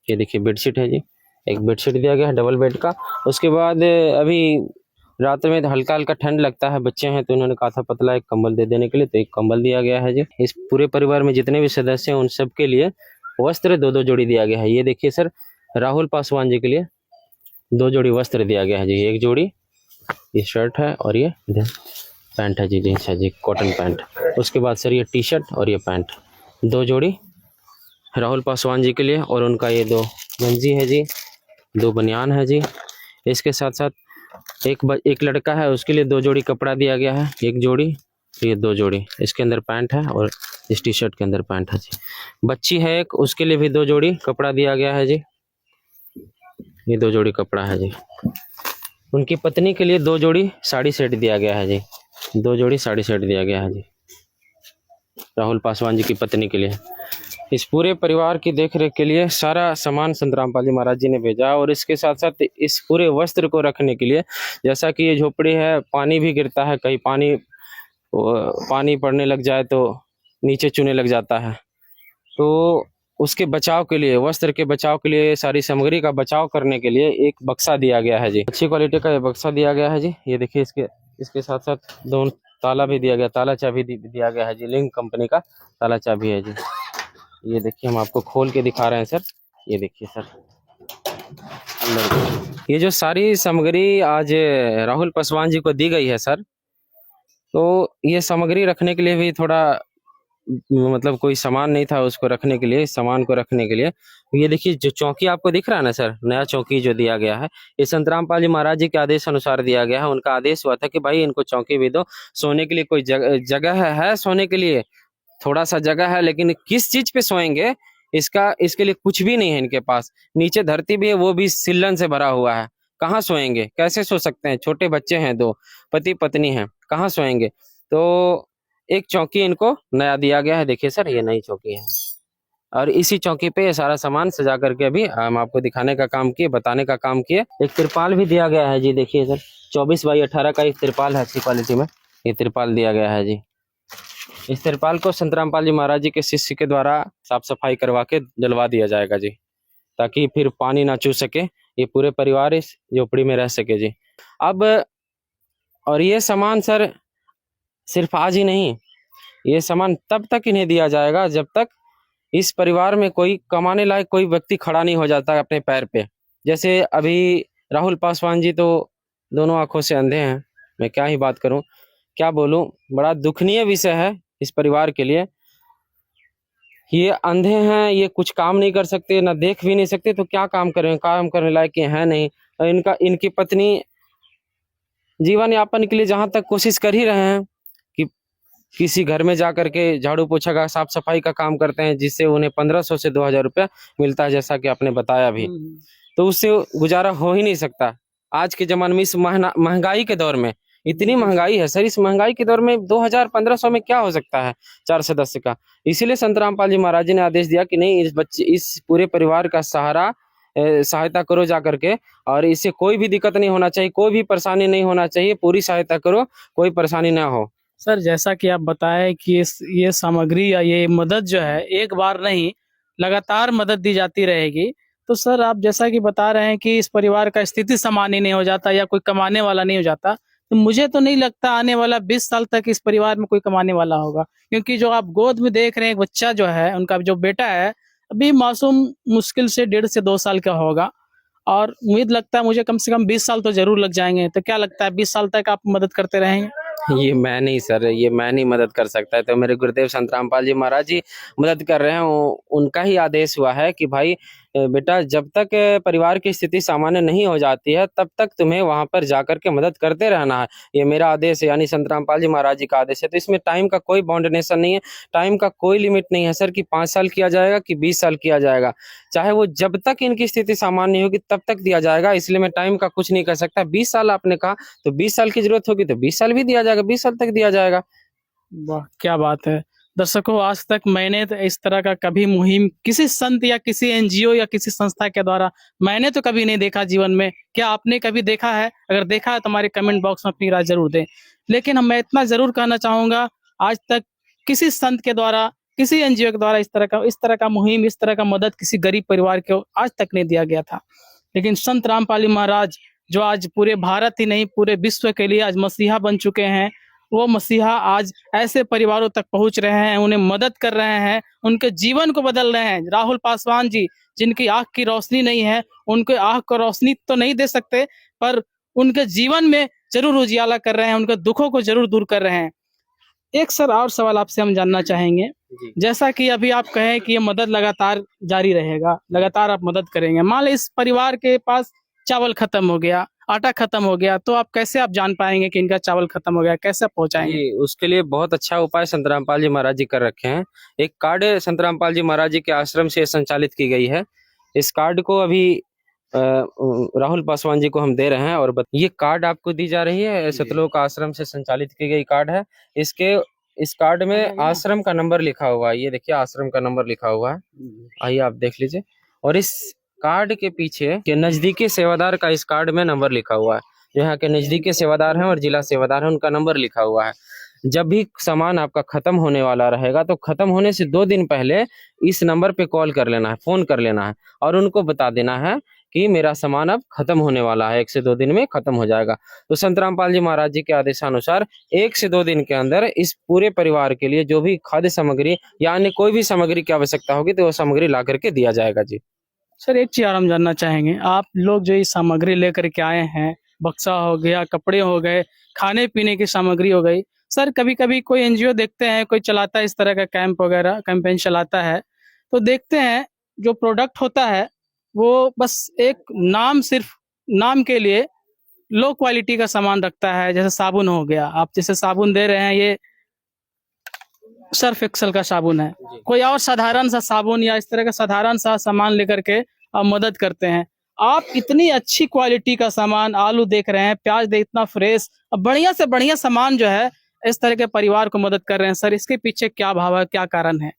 ये देखिए बेडशीट है जी, एक बेडशीट दिया गया है डबल बेड का। उसके बाद अभी रात में हल्का हल्का ठंड लगता है, बच्चे हैं, तो उन्होंने कहा था पतला एक कंबल दे देने के लिए, तो एक कंबल दिया गया है जी। इस पूरे परिवार में जितने भी सदस्य हैं उन सब के लिए वस्त्र 2-2 जोड़ी दिया गया है। ये देखिए सर, राहुल पासवान जी के लिए 2 जोड़ी वस्त्र दिया गया है जी। एक जोड़ी ये शर्ट है और ये पैंट है जी, जींस है जी, कॉटन पैंट। उसके बाद सर ये टी शर्ट और ये पैंट, 2 जोड़ी राहुल पासवान जी के लिए। और उनका ये 2 गंजी है जी, 2 बनियान है जी। इसके साथ साथ एक लड़का है, उसके लिए 2 जोड़ी कपड़ा दिया गया है, एक जोड़ी, ये 2 जोड़ी। इसके अंदर पैंट है और इस टी शर्ट के अंदर पैंट है जी। बच्ची है एक, उसके लिए भी 2 जोड़ी कपड़ा दिया गया है जी, ये 2 जोड़ी कपड़ा है जी। उनकी पत्नी के लिए 2 जोड़ी साड़ी सेट दिया गया है जी, 2 जोड़ी साड़ी सेट दिया गया है जी राहुल पासवान जी की पत्नी के लिए। इस पूरे परिवार की देखरेख के लिए सारा सामान संत रामपाल जी महाराज जी ने भेजा। और इसके साथ साथ इस पूरे वस्त्र को रखने के लिए, जैसा कि ये झोपड़ी है, पानी भी गिरता है, कहीं पानी पड़ने लग जाए तो नीचे चुने लग जाता है, तो उसके बचाव के लिए, वस्त्र के बचाव के लिए, सारी सामग्री का बचाव करने के लिए एक बक्सा दिया गया है जी। अच्छी क्वालिटी का ये बक्सा दिया गया है जी। ये देखिए इसके साथ साथ 2 ताला भी दिया गया, ताला चाबी दिया गया है जी, लिंक कंपनी का ताला चाबी है जी। ये देखिए हम आपको खोल के दिखा रहे हैं सर, ये देखिए सर अंदर। ये जो सारी सामग्री आज राहुल पासवान जी को दी गई है सर, तो ये सामग्री रखने के लिए भी थोड़ा मतलब कोई सामान नहीं था उसको रखने के लिए, इस सामान को रखने के लिए। ये देखिए जो चौकी आपको दिख रहा है ना सर, नया चौकी जो दिया गया है, ये संतराम पाल जी महाराज जी के आदेश अनुसार दिया गया है। उनका आदेश हुआ था कि भाई इनको चौकी भी दो, सोने के लिए कोई जगह है सोने के लिए, थोड़ा सा जगह है, लेकिन किस चीज पे सोएंगे इसके लिए कुछ भी नहीं है इनके पास। नीचे धरती भी है, वो भी सिल्लन से भरा हुआ है। कहाँ सोएंगे, कैसे सो सकते हैं? छोटे बच्चे हैं, 2 पति पत्नी हैं, कहाँ सोएंगे? तो एक चौकी इनको नया दिया गया है। देखिए सर, ये नई चौकी है और इसी चौकी पे ये सारा सामान सजा करके अभी हम आपको दिखाने का काम किए, बताने का काम किए। एक तिरपाल भी दिया गया है जी, देखिए सर 24x18 का एक तिरपाल है, अच्छी क्वालिटी में ये तिरपाल दिया गया है जी। इस तिरपाल को संतराम पाल जी महाराज जी के शिष्य के द्वारा साफ सफाई करवा के जलवा दिया जाएगा जी, ताकि फिर पानी ना चू सके, ये पूरे परिवार इस झोपड़ी में रह सके जी। अब और ये सामान सर सिर्फ आज ही नहीं, ये सामान तब तक इन्हें दिया जाएगा जब तक इस परिवार में कोई कमाने लायक कोई व्यक्ति खड़ा नहीं हो जाता अपने पैर पे। जैसे अभी राहुल पासवान जी तो दोनों आंखों से अंधे हैं, मैं क्या ही बात करूं, क्या बोलूं, बड़ा दुखनीय विषय है इस परिवार के लिए। ये अंधे हैं, ये कुछ काम नहीं कर सकते, ना देख भी नहीं सकते, तो क्या काम करें, काम करने लायक ये है नहीं। और इनकी पत्नी जीवन यापन के लिए जहां तक कोशिश कर ही रहे हैं कि किसी घर में जा करके झाड़ू पोछा का, साफ सफाई का काम करते हैं, जिससे उन्हें 1500 से 2000 रुपया मिलता है, जैसा कि आपने बताया भी। तो उससे गुजारा हो ही नहीं सकता आज के जमाने में, इस महंगाई के दौर में। इतनी महंगाई है सर, इस महंगाई के दौर में 2000-1500 में क्या हो सकता है 4 सदस्य का। इसीलिए संतराम पाल जी महाराज जी ने आदेश दिया कि नहीं, इस पूरे परिवार का सहायता करो जा करके, और इससे कोई भी दिक्कत नहीं होना चाहिए, कोई भी परेशानी नहीं होना चाहिए, पूरी सहायता करो, कोई परेशानी ना हो। सर जैसा कि आप बताएं कि ये सामग्री या ये मदद जो है एक बार नहीं, लगातार मदद दी जाती रहेगी। तो सर आप जैसा कि बता रहे हैं कि इस परिवार का स्थिति सामान्य नहीं हो जाता या कोई कमाने वाला नहीं हो जाता, तो मुझे तो नहीं लगता आने वाला 20 साल तक इस परिवार में कोई कमाने वाला होगा। क्योंकि जो आप गोद में देख रहे हैं एक बच्चा जो है, उनका जो बेटा है, अभी मासूम, मुश्किल से 1.5 से 2 साल का होगा, और उम्मीद लगता है मुझे कम से कम 20 साल तो जरूर लग जाएंगे। तो क्या लगता है 20 साल तक आप मदद करते रहेंगे? ये मैं नहीं सर, ये मैं नहीं मदद कर सकता है, तो मेरे गुरुदेव संतराम पाल जी महाराज जी मदद कर रहे हैं। उनका ही आदेश हुआ है कि भाई बेटा, जब तक परिवार की स्थिति सामान्य नहीं हो जाती है तब तक तुम्हें वहां पर जाकर के मदद करते रहना है। ये मेरा आदेश है, यानी संतराम पाल जी महाराज जी का आदेश है। तो इसमें टाइम का कोई बाउंडेशन नहीं है, टाइम का कोई लिमिट नहीं है सर कि 5 साल किया जाएगा कि 20 साल किया जाएगा, चाहे वो जब तक इनकी स्थिति सामान्य नहीं होगी तब तक दिया जाएगा। इसलिए मैं टाइम का कुछ नहीं कर सकता। 20 साल आपने कहा, तो 20 साल की जरूरत होगी तो 20 साल भी दिया जाएगा, 20 साल तक दिया जाएगा। वाह, क्या बात है। दर्शकों, आज तक मैंने तो इस तरह का कभी मुहिम किसी संत या किसी एनजीओ या किसी संस्था के द्वारा मैंने तो कभी नहीं देखा जीवन में। क्या आपने कभी देखा है? अगर देखा है तो हमारे कमेंट बॉक्स में अपनी राय जरूर दें। लेकिन मैं इतना जरूर कहना चाहूंगा, आज तक किसी संत के द्वारा, किसी एनजीओ के द्वारा इस तरह का मुहिम, इस तरह का मदद किसी गरीब परिवार को आज तक नहीं दिया गया था। लेकिन संत रामपाल जी महाराज, जो आज पूरे भारत ही नहीं पूरे विश्व के लिए आज मसीहा बन चुके हैं, वो मसीहा आज ऐसे परिवारों तक पहुंच रहे हैं, उन्हें मदद कर रहे हैं, उनके जीवन को बदल रहे हैं। राहुल पासवान जी, जिनकी आंख की रोशनी नहीं है, उनके आंख को रोशनी तो नहीं दे सकते, पर उनके जीवन में जरूर उजियाला कर रहे हैं, उनके दुखों को जरूर दूर कर रहे हैं। एक सर और सवाल आपसे हम जानना चाहेंगे, जैसा कि अभी आप कहें कि ये मदद लगातार जारी रहेगा, लगातार आप मदद करेंगे। मान लो इस परिवार के पास चावल खत्म हो गया, आटा खत्म हो गया, तो आप कैसे आप जान पाएंगे कि इनका चावल खत्म हो गया, कैसे आप पहुंचाएंगे? उसके लिए बहुत अच्छा उपाय संतराम पाल जी महाराज जी कर रखे हैं। एक कार्ड संतराम पाल जी महाराज जी के आश्रम से संचालित की गई है। इस कार्ड को अभी राहुल पासवान जी को हम दे रहे हैं, और ये कार्ड आपको दी जा रही है, सतलोक आश्रम से संचालित की गई कार्ड है। इस कार्ड में आश्रम का नंबर लिखा हुआ है, ये देखिए आश्रम का नंबर लिखा हुआ है, आइए आप देख लीजिए। और इस कार्ड के पीछे के नजदीकी सेवादार का इस कार्ड में नंबर लिखा हुआ है, जो यहाँ के नजदीकी सेवादार हैं और जिला सेवादार हैं, उनका नंबर लिखा हुआ है। जब भी सामान आपका खत्म होने वाला रहेगा तो खत्म होने से 2 दिन पहले इस नंबर पे कॉल कर लेना है, फोन कर लेना है, और उनको बता देना है कि मेरा सामान अब खत्म होने वाला है, 1 से 2 दिन में खत्म हो जाएगा। तो संतराम पाल जी महाराज जी के आदेशानुसार 1 से 2 दिन के अंदर इस पूरे परिवार के लिए जो भी खाद्य सामग्री या अन्य कोई भी सामग्री की आवश्यकता होगी तो वो सामग्री ला करके दिया जाएगा जी। सर एक चीज और हम जानना चाहेंगे, आप लोग जो ये सामग्री लेकर के आए हैं, बक्सा हो गया, कपड़े हो गए, खाने पीने की सामग्री हो गई, सर कभी कभी कोई एनजीओ देखते हैं, कोई चलाता है इस तरह का कैंप वगैरह, कैंपेन चलाता है, तो देखते हैं जो प्रोडक्ट होता है वो बस एक नाम, सिर्फ नाम के लिए लो क्वालिटी का सामान रखता है। जैसे साबुन हो गया, आप जैसे साबुन दे रहे हैं, ये सर्फ एक्सल का साबुन है, कोई और साधारण सा साबुन या इस तरह का साधारण सा सामान लेकर के आप मदद करते हैं। आप इतनी अच्छी क्वालिटी का सामान, आलू देख रहे हैं, प्याज दे इतना फ्रेश, अब बढ़िया से बढ़िया सामान जो है इस तरह के परिवार को मदद कर रहे हैं। सर इसके पीछे क्या भाव है, क्या कारण है?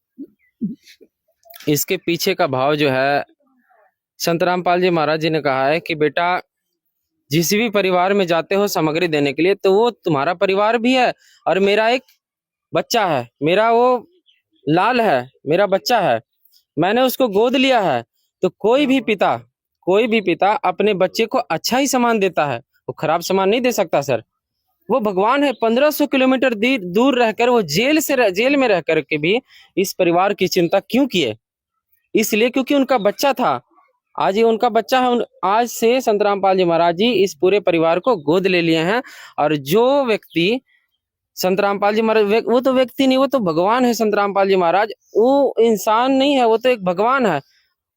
इसके पीछे का भाव जो है, संत रामपाल जी महाराज जी ने कहा है कि बेटा जिस भी परिवार में जाते हो सामग्री देने के लिए, तो वो तुम्हारा परिवार भी है और मेरा एक बच्चा है, मेरा वो लाल है, मेरा बच्चा है, मैंने उसको गोद लिया है। तो कोई भी पिता अपने बच्चे को अच्छा ही सामान देता है, वो खराब सामान नहीं दे सकता सर। वो भगवान है, 1500 किलोमीटर दूर रहकर, वो जेल में रह कर के भी इस परिवार की चिंता क्यों किए? इसलिए क्योंकि उनका बच्चा था, आज ये उनका बच्चा है। आज से संत रामपाल जी महाराज जी इस पूरे परिवार को गोद ले लिए हैं। और जो व्यक्ति संत रामपाल जी महाराज, वो तो व्यक्ति नहीं, वो तो भगवान है। संत रामपाल जी महाराज वो इंसान नहीं है, वो तो एक भगवान है।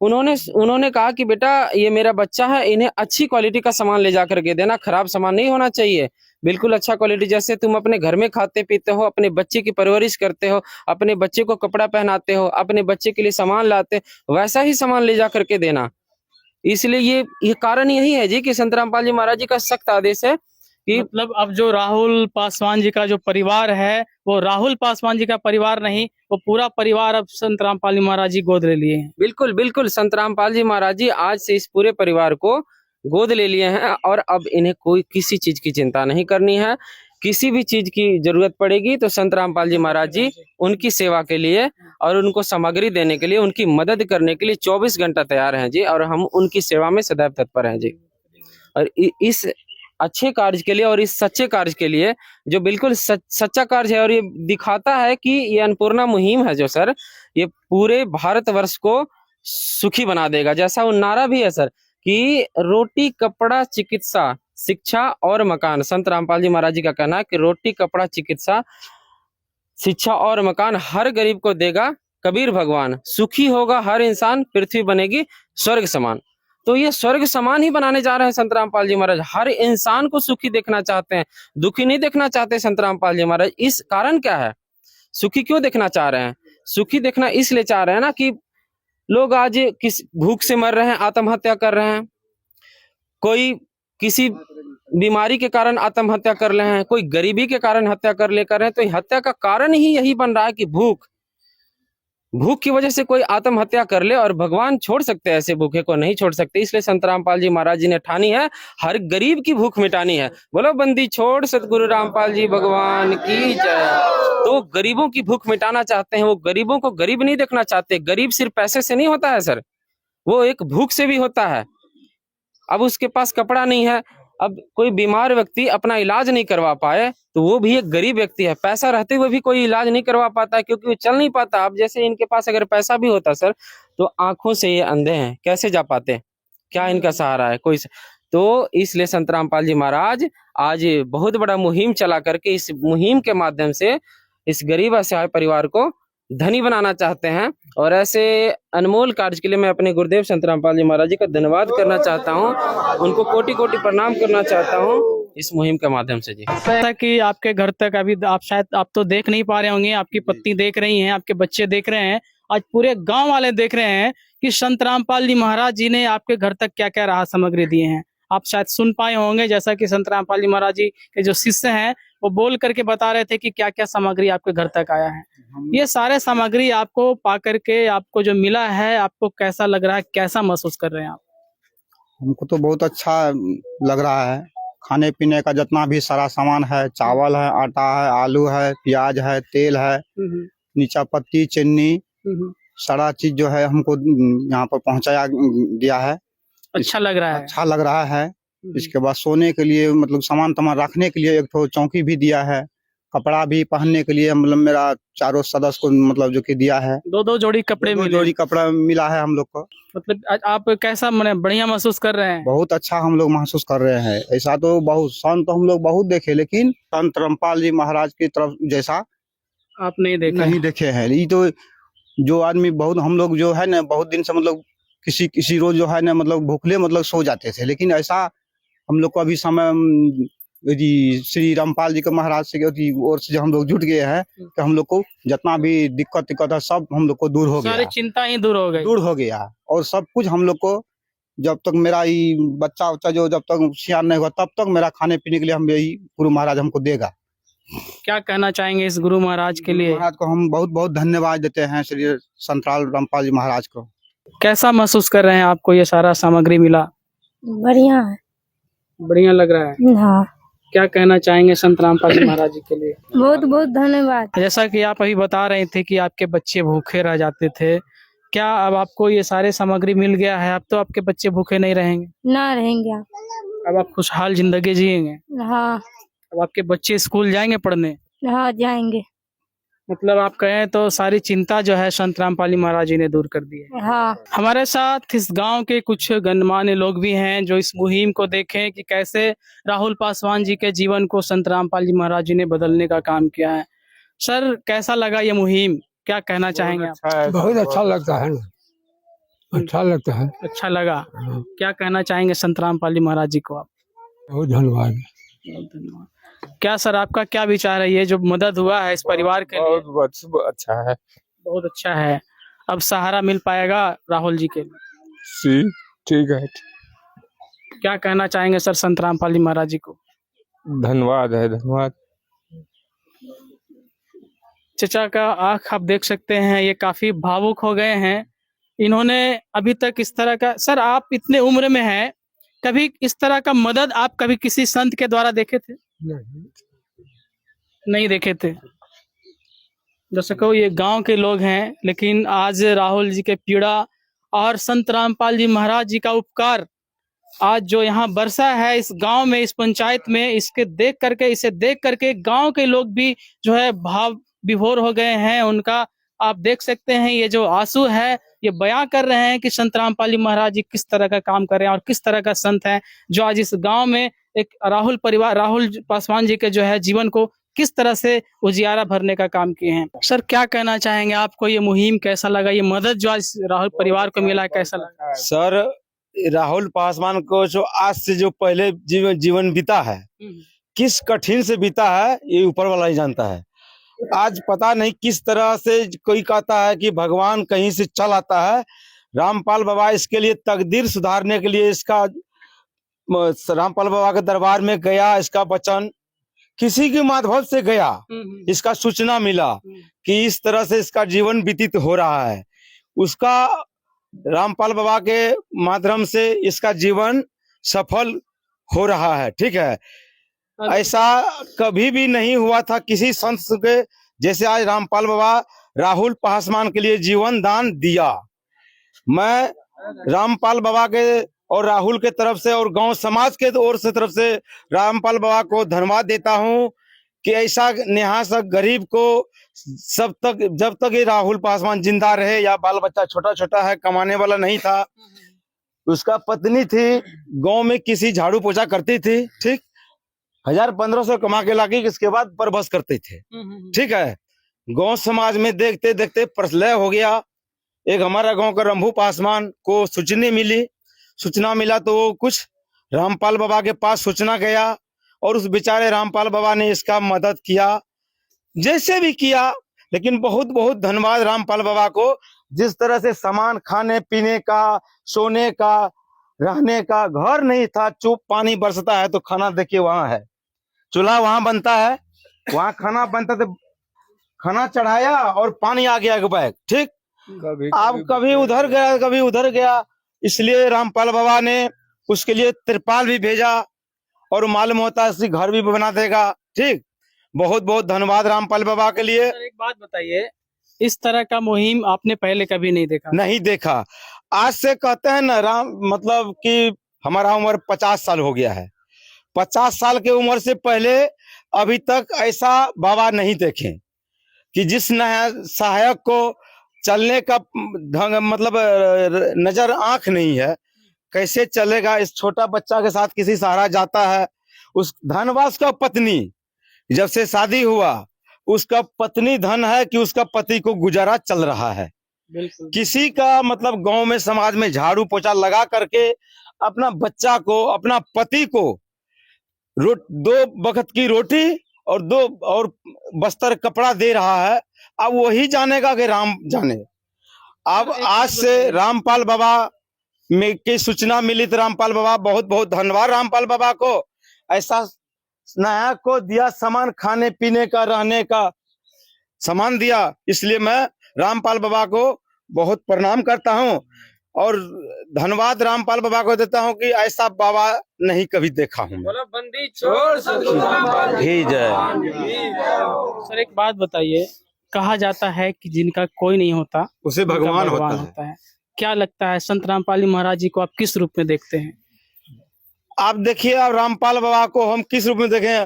उन्होंने कहा कि बेटा ये मेरा बच्चा है, इन्हें अच्छी क्वालिटी का सामान ले जा करके देना, खराब सामान नहीं होना चाहिए, बिल्कुल अच्छा क्वालिटी। जैसे तुम अपने घर में खाते पीते हो, अपने बच्चे की परवरिश करते हो, अपने बच्चे को कपड़ा पहनाते हो, अपने बच्चे के लिए सामान लाते हो, वैसा ही सामान ले जा करके देना। इसलिए ये कारण यही है जी कि संत रामपाल जी महाराज जी का सख्त आदेश है कि मतलब अब जो राहुल पासवान जी का जो परिवार है, वो राहुल पासवान जी का परिवार नहीं, वो पूरा परिवार अब संत रामपाल जी महाराज जी गोद ले लिए हैं। बिल्कुल बिल्कुल, संत रामपाल जी महाराज जी आज से इस पूरे परिवार को गोद ले लिए हैं और अब इन्हें कोई किसी चीज की चिंता नहीं करनी है। किसी भी चीज की जरूरत पड़ेगी तो संत रामपाल जी महाराज जी उनकी सेवा के लिए और उनको सामग्री देने के लिए, उनकी मदद करने के लिए 24 घंटा तैयार हैं जी। और हम उनकी सेवा में सदैव तत्पर हैं जी। और इस अच्छे कार्य के लिए और इस सच्चे कार्य के लिए, जो बिल्कुल सच्चा कार्य है, और ये दिखाता है कि ये अन्नपूर्णा मुहिम है जो सर, ये पूरे भारतवर्ष को सुखी बना देगा। जैसा वो नारा भी है सर कि रोटी कपड़ा चिकित्सा शिक्षा और मकान। संत रामपाल जी महाराज जी का कहना है कि रोटी कपड़ा चिकित्सा शिक्षा और मकान हर गरीब को देगा कबीर भगवान, सुखी होगा हर इंसान, पृथ्वी बनेगी स्वर्ग समान। तो ये स्वर्ग समान ही बनाने जा रहे हैं संत रामपाल जी महाराज। हर इंसान को सुखी देखना चाहते हैं, दुखी नहीं देखना चाहते संत रामपाल जी महाराज। इस कारण क्या है, सुखी क्यों देखना चाह रहे हैं? सुखी देखना इसलिए चाह रहे हैं ना कि लोग आज किस भूख से मर रहे हैं, आत्महत्या कर रहे हैं, कोई किसी बीमारी के कारण आत्महत्या कर रहे हैं, कोई गरीबी के कारण हत्या कर रहे हैं। तो हत्या का कारण ही यही बन रहा है कि भूख की वजह से कोई आत्महत्या कर ले, और भगवान छोड़ सकते हैं, ऐसे भूखे को नहीं छोड़ सकते। इसलिए संत रामपाल जी महाराज जी ने ठानी है हर गरीब की भूख मिटानी है। बोलो बंदी छोड़ सतगुरु रामपाल जी भगवान की जय। तो गरीबों की भूख मिटाना चाहते हैं, वो गरीबों को गरीब नहीं देखना चाहते। गरीब सिर्फ पैसे से नहीं होता है सर, वो एक भूख से भी होता है। अब उसके पास कपड़ा नहीं है, अब कोई बीमार व्यक्ति अपना इलाज नहीं करवा पाए तो वो भी एक गरीब व्यक्ति है। पैसा रहते हुए भी कोई इलाज नहीं करवा पाता है क्योंकि वो चल नहीं पाता। अब जैसे इनके पास अगर पैसा भी होता सर, तो आंखों से ये अंधे हैं, कैसे जा पाते? क्या इनका सहारा है? कोई। तो इसलिए संत रामपाल जी महाराज आज बहुत बड़ा मुहिम चला करके, इस मुहिम के माध्यम से इस गरीब असहाय परिवार को धनी बनाना चाहते हैं। और ऐसे अनमोल कार्य के लिए मैं अपने गुरुदेव संत रामपाल जी महाराज जी का धन्यवाद करना चाहता हूँ, उनको कोटि कोटि प्रणाम करना चाहता हूँ इस मुहिम के माध्यम से जी। जैसा कि आपके घर तक अभी आप तो देख नहीं पा रहे होंगे, आपकी पत्नी देख रही हैं, आपके बच्चे देख रहे हैं, आज पूरे गांव वाले देख रहे हैं कि संत रामपाल जी महाराज जी ने आपके घर तक क्या क्या राहत सामग्री दिए हैं। आप शायद सुन पाए होंगे, जैसा कि संत रामपाल जी महाराज जी के जो शिष्य हैं वो बोल करके बता रहे थे कि क्या क्या सामग्री आपके घर तक आया है। ये सारे सामग्री आपको पा करके, आपको जो मिला है, आपको कैसा लग रहा है, कैसा महसूस कर रहे हैं आप? हमको तो बहुत अच्छा लग रहा है। खाने पीने का जितना भी सारा सामान है, चावल है, आटा है, आलू है, प्याज है, तेल है, नीचा पत्ती, चीनी, सारा चीज जो है हमको यहाँ पर पहुँचाया दिया है। अच्छा लग रहा है? अच्छा लग रहा है। इसके बाद सोने के लिए मतलब सामान तमान रखने के लिए एक तो चौकी भी दिया है। कपड़ा भी पहनने के लिए मतलब मेरा चारों सदस्य को मतलब जो कि दिया है। 2-2 जोड़ी कपड़े दो मिले। जोड़ी कपड़ा मिला है हम लोग को। मतलब आप कैसा माने बढ़िया महसूस कर रहे हैं? बहुत अच्छा हम लोग महसूस कर रहे हैं। ऐसा तो बहुत संत हम लोग बहुत देखे, लेकिन संत रामपाल जी महाराज की तरफ जैसा आप नहीं देखे? नहीं देखे हैं। ये तो जो आदमी बहुत हम लोग जो है ना बहुत दिन से मतलब किसी रोज जो है ना मतलब भूखले मतलब सो जाते थे, लेकिन ऐसा हम लोग को अभी समय जी श्री रामपाल जी के महाराज से ओर से जो हम लोग जुट गए हैं कि हम लोग को जितना भी दिक्कत है सब हम लोग को दूर हो गया। सारी चिंता ही दूर हो गई। दूर हो गया और सब कुछ हम लोग को जब तक मेरा ये बच्चा जो जब तक सियान नहीं हुआ तब तक मेरा खाने पीने के लिए हम यही गुरु महाराज हमको देगा। क्या कहना चाहेंगे इस गुरु महाराज के लिए? महाराज को हम बहुत बहुत धन्यवाद देते हैं श्री संतराल रामपाल जी महाराज को। कैसा महसूस कर रहे हैं? आपको ये सारा सामग्री मिला? बढ़िया है। बढ़िया लग रहा है। हाँ, क्या कहना चाहेंगे संत रामपाल जी महाराज जी के लिए? बहुत बहुत धन्यवाद। जैसा कि आप अभी बता रहे थे कि आपके बच्चे भूखे रह जाते थे, क्या अब आपको ये सारे सामग्री मिल गया है? अब तो आपके बच्चे भूखे नहीं रहेंगे, ना रहेंगे आप। अब आप खुशहाल जिंदगी जिएंगे। हाँ अब आपके बच्चे स्कूल जाएंगे पढ़ने। हाँ जाएंगे। मतलब आप कहें तो सारी चिंता जो है संत रामपाल जी महाराज जी ने दूर कर दी है। हाँ, हमारे साथ इस गांव के कुछ गणमान्य लोग भी हैं जो इस मुहिम को देखें कि कैसे राहुल पासवान जी के जीवन को संत रामपाल जी महाराज जी ने बदलने का काम किया है। सर, कैसा लगा ये मुहिम? क्या कहना चाहेंगे आप? बहुत अच्छा लगता है ना, अच्छा लगता है। अच्छा लगा। क्या कहना चाहेंगे संत रामपाल जी महाराज जी को आप? बहुत धन्यवाद। बहुत धन्यवाद। क्या सर, आपका क्या विचार है? ये जो मदद हुआ है इस परिवार के लिए बहुत अच्छा है। बहुत अच्छा है। अब सहारा मिल पाएगा राहुल जी के लिए। ठीक है। क्या कहना चाहेंगे सर संत रामपाल जी महाराज जी को? धन्यवाद है, धन्यवाद। चचा का आंख आप देख सकते हैं, ये काफी भावुक हो गए हैं। इन्होंने अभी तक इस तरह का, सर आप इतने उम्र में हैं, कभी इस तरह का मदद आप कभी किसी संत के द्वारा देखे थे? नहीं देखे थे। जैसे कहो ये गांव के लोग हैं, लेकिन आज राहुल जी के पीड़ा और संत रामपाल जी महाराज जी का उपकार आज जो यहाँ बरसा है इस गांव में, इस पंचायत में, इसे देख करके गांव के लोग भी जो है भाव विभोर हो गए हैं। उनका आप देख सकते हैं, ये जो आंसू है ये बयां कर रहे हैं कि संत रामपाल जी महाराज जी किस तरह का काम कर रहे हैं और किस तरह का संत है जो आज इस गांव में एक राहुल पासवान जी के जो है जीवन को किस तरह से उजियारा भरने का काम किए हैं। सर, क्या कहना चाहेंगे? आपको ये मुहिम कैसा लगा? ये मदद जो आज राहुल परिवार को मिला है कैसा लगा? सर, राहुल पासवान को जो आज से जो पहले जीवन बीता है, किस कठिन से बीता है ये ऊपर वाला ही जानता है। आज पता नहीं किस तरह से कोई कहता है कि भगवान कहीं से चल आता है। रामपाल बाबा इसके लिए तकदीर सुधारने के लिए इसका रामपाल बाबा के दरबार में गया, इसका वचन किसी के माध्यम से गया, इसका सूचना मिला कि इस तरह से इसका जीवन व्यतीत हो रहा है। उसका रामपाल बाबा के माध्यम से इसका जीवन सफल हो रहा है। ठीक है, ऐसा कभी भी नहीं हुआ था किसी संत के जैसे आज रामपाल बाबा राहुल पासवान के लिए जीवन दान दिया। मैं रामपाल बाबा के और राहुल के तरफ से और गांव समाज के ओर से तरफ से रामपाल बाबा को धन्यवाद देता हूं कि ऐसा नेहा सा गरीब को जब तक ये राहुल पासवान जिंदा रहे, या बाल बच्चा छोटा छोटा है, कमाने वाला नहीं था, उसका पत्नी थी गांव में किसी झाड़ू पोछा करती थी, ठीक, 1000-1500 कमा के लाके इसके बाद परबस करते थे। ठीक है, गांव समाज में देखते देखते प्रलय हो गया। एक हमारा गांव का रंभू पासवान को सूचना मिला तो वो कुछ रामपाल बाबा के पास सूचना गया और उस बेचारे रामपाल बाबा ने इसका मदद किया, जैसे भी किया। लेकिन बहुत बहुत धन्यवाद रामपाल बाबा को, जिस तरह से सामान खाने पीने का, सोने का, रहने का घर नहीं था, चुप पानी बरसता है तो खाना देखिए वहां है, चूल्हा वहां बनता है, वहां खाना बनता तो खाना चढ़ाया और पानी आ गया बैग। ठीक, अब कभी उधर गया कभी उधर गया, इसलिए रामपाल बाबा ने उसके लिए तिरपाल भी भेजा और मालूम होता है घर भी बना देगा। ठीक, बहुत बहुत धन्यवाद रामपाल बाबा के लिए। सर, एक बात बताइए, इस तरह का मुहिम आपने पहले कभी नहीं देखा? नहीं देखा। आज से कहते हैं ना मतलब कि हमारा उम्र 50 साल हो गया है। 50 साल के उम्र से पहले अभी तक ऐसा बाबा नहीं देखे कि जिस सहायक को चलने का ढंग मतलब नजर आंख नहीं है, कैसे चलेगा। इस छोटा बच्चा के साथ किसी सहारा जाता है। उस धनवास का पत्नी जब से शादी हुआ, उसका पत्नी धन है कि उसका पति को गुजारा चल रहा है। किसी का मतलब गांव में समाज में झाड़ू पोछा लगा करके अपना बच्चा को, अपना पति को 2 वक्त की रोटी और 2 बस्तर कपड़ा दे रहा है। अब वही जानेगा कि राम जाने। अब आज से रामपाल बाबा में की सूचना मिली तो रामपाल बाबा, बहुत बहुत धन्यवाद रामपाल बाबा को। ऐसा नायक को दिया सामान, खाने पीने का, रहने का सामान दिया। इसलिए मैं रामपाल बाबा को बहुत प्रणाम करता हूं और धन्यवाद रामपाल बाबा को देता हूं कि ऐसा बाबा नहीं कभी देखा हूं। बंदी छोड़ ही जय। सर एक बात बताइए, कहा जाता है कि जिनका कोई नहीं होता उसे उनका भगवान होता है। क्या लगता है संत रामपाल महाराज जी को आप किस रूप में देखते हैं? आप देखिए, अब रामपाल बाबा को हम किस रूप में देखें।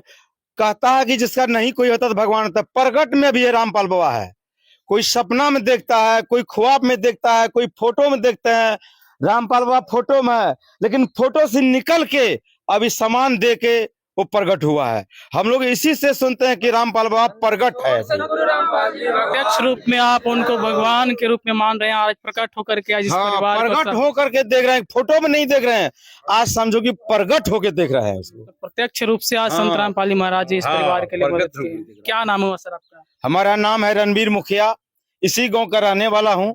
कहता है कि जिसका नहीं कोई होता तो भगवान होता। प्रगट में भी ये रामपाल बाबा है। कोई सपना में देखता है, कोई ख्वाब में देखता है, कोई फोटो में देखते हैं। रामपाल बाबा फोटो में है, लेकिन फोटो से निकल के अभी सामान दे के वो प्रगट हुआ है। हम लोग इसी से सुनते हैं कि रामपाल बाबा प्रगट है। प्रत्यक्ष रूप में आप उनको भगवान के रूप में मान रहे हैं, आज प्रकट होकर के आज इस परिवार को प्रगट होकर के देख रहे हैं। फोटो में नहीं देख रहे हैं, आज समझो कि प्रगट होकर देख रहे हैं उसको। प्रत्यक्ष रूप से आज संत रामपाल महाराज जी इस परिवार के लिए मदद किए। क्या नाम हुआ सर आपका? हमारा नाम है रणबीर मुखिया, इसी गांव का रहने वाला हूं।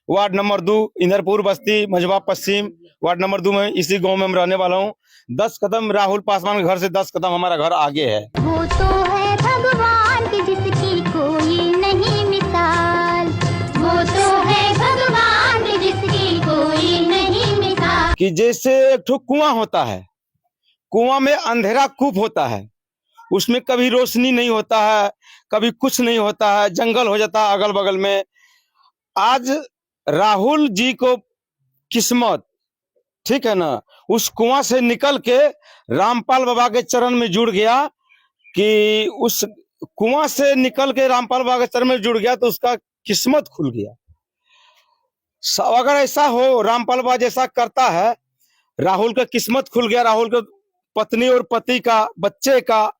वार्ड नंबर 2 इंदरपुर बस्ती मझवा पश्चिम वार्ड नंबर 2 में, इसी गांव में हम रहने वाला हूं। 10 कदम राहुल पासवान के घर से 10 कदम हमारा घर आगे है। वो तो है भगवान की जिसकी कोई नहीं मिसाल। वो तो है भगवान की जिसकी कोई नहीं मिसाल। कि जैसे एक ठो कुआं होता है, कुआं में अंधेरा कूप होता है, उसमें कभी रोशनी नहीं होता है, कभी कुछ नहीं होता है, जंगल हो जाता है अगल बगल में। आज राहुल जी को किस्मत, ठीक है ना, उस कुआं से निकल के रामपाल बाबा के चरण में जुड़ गया। कि उस कुआं से निकल के रामपाल बाबा के चरण में जुड़ गया तो उसका किस्मत खुल गया। अगर ऐसा हो, रामपाल बाबा जैसा करता है, राहुल का किस्मत खुल गया, राहुल के पत्नी और पति का, बच्चे का,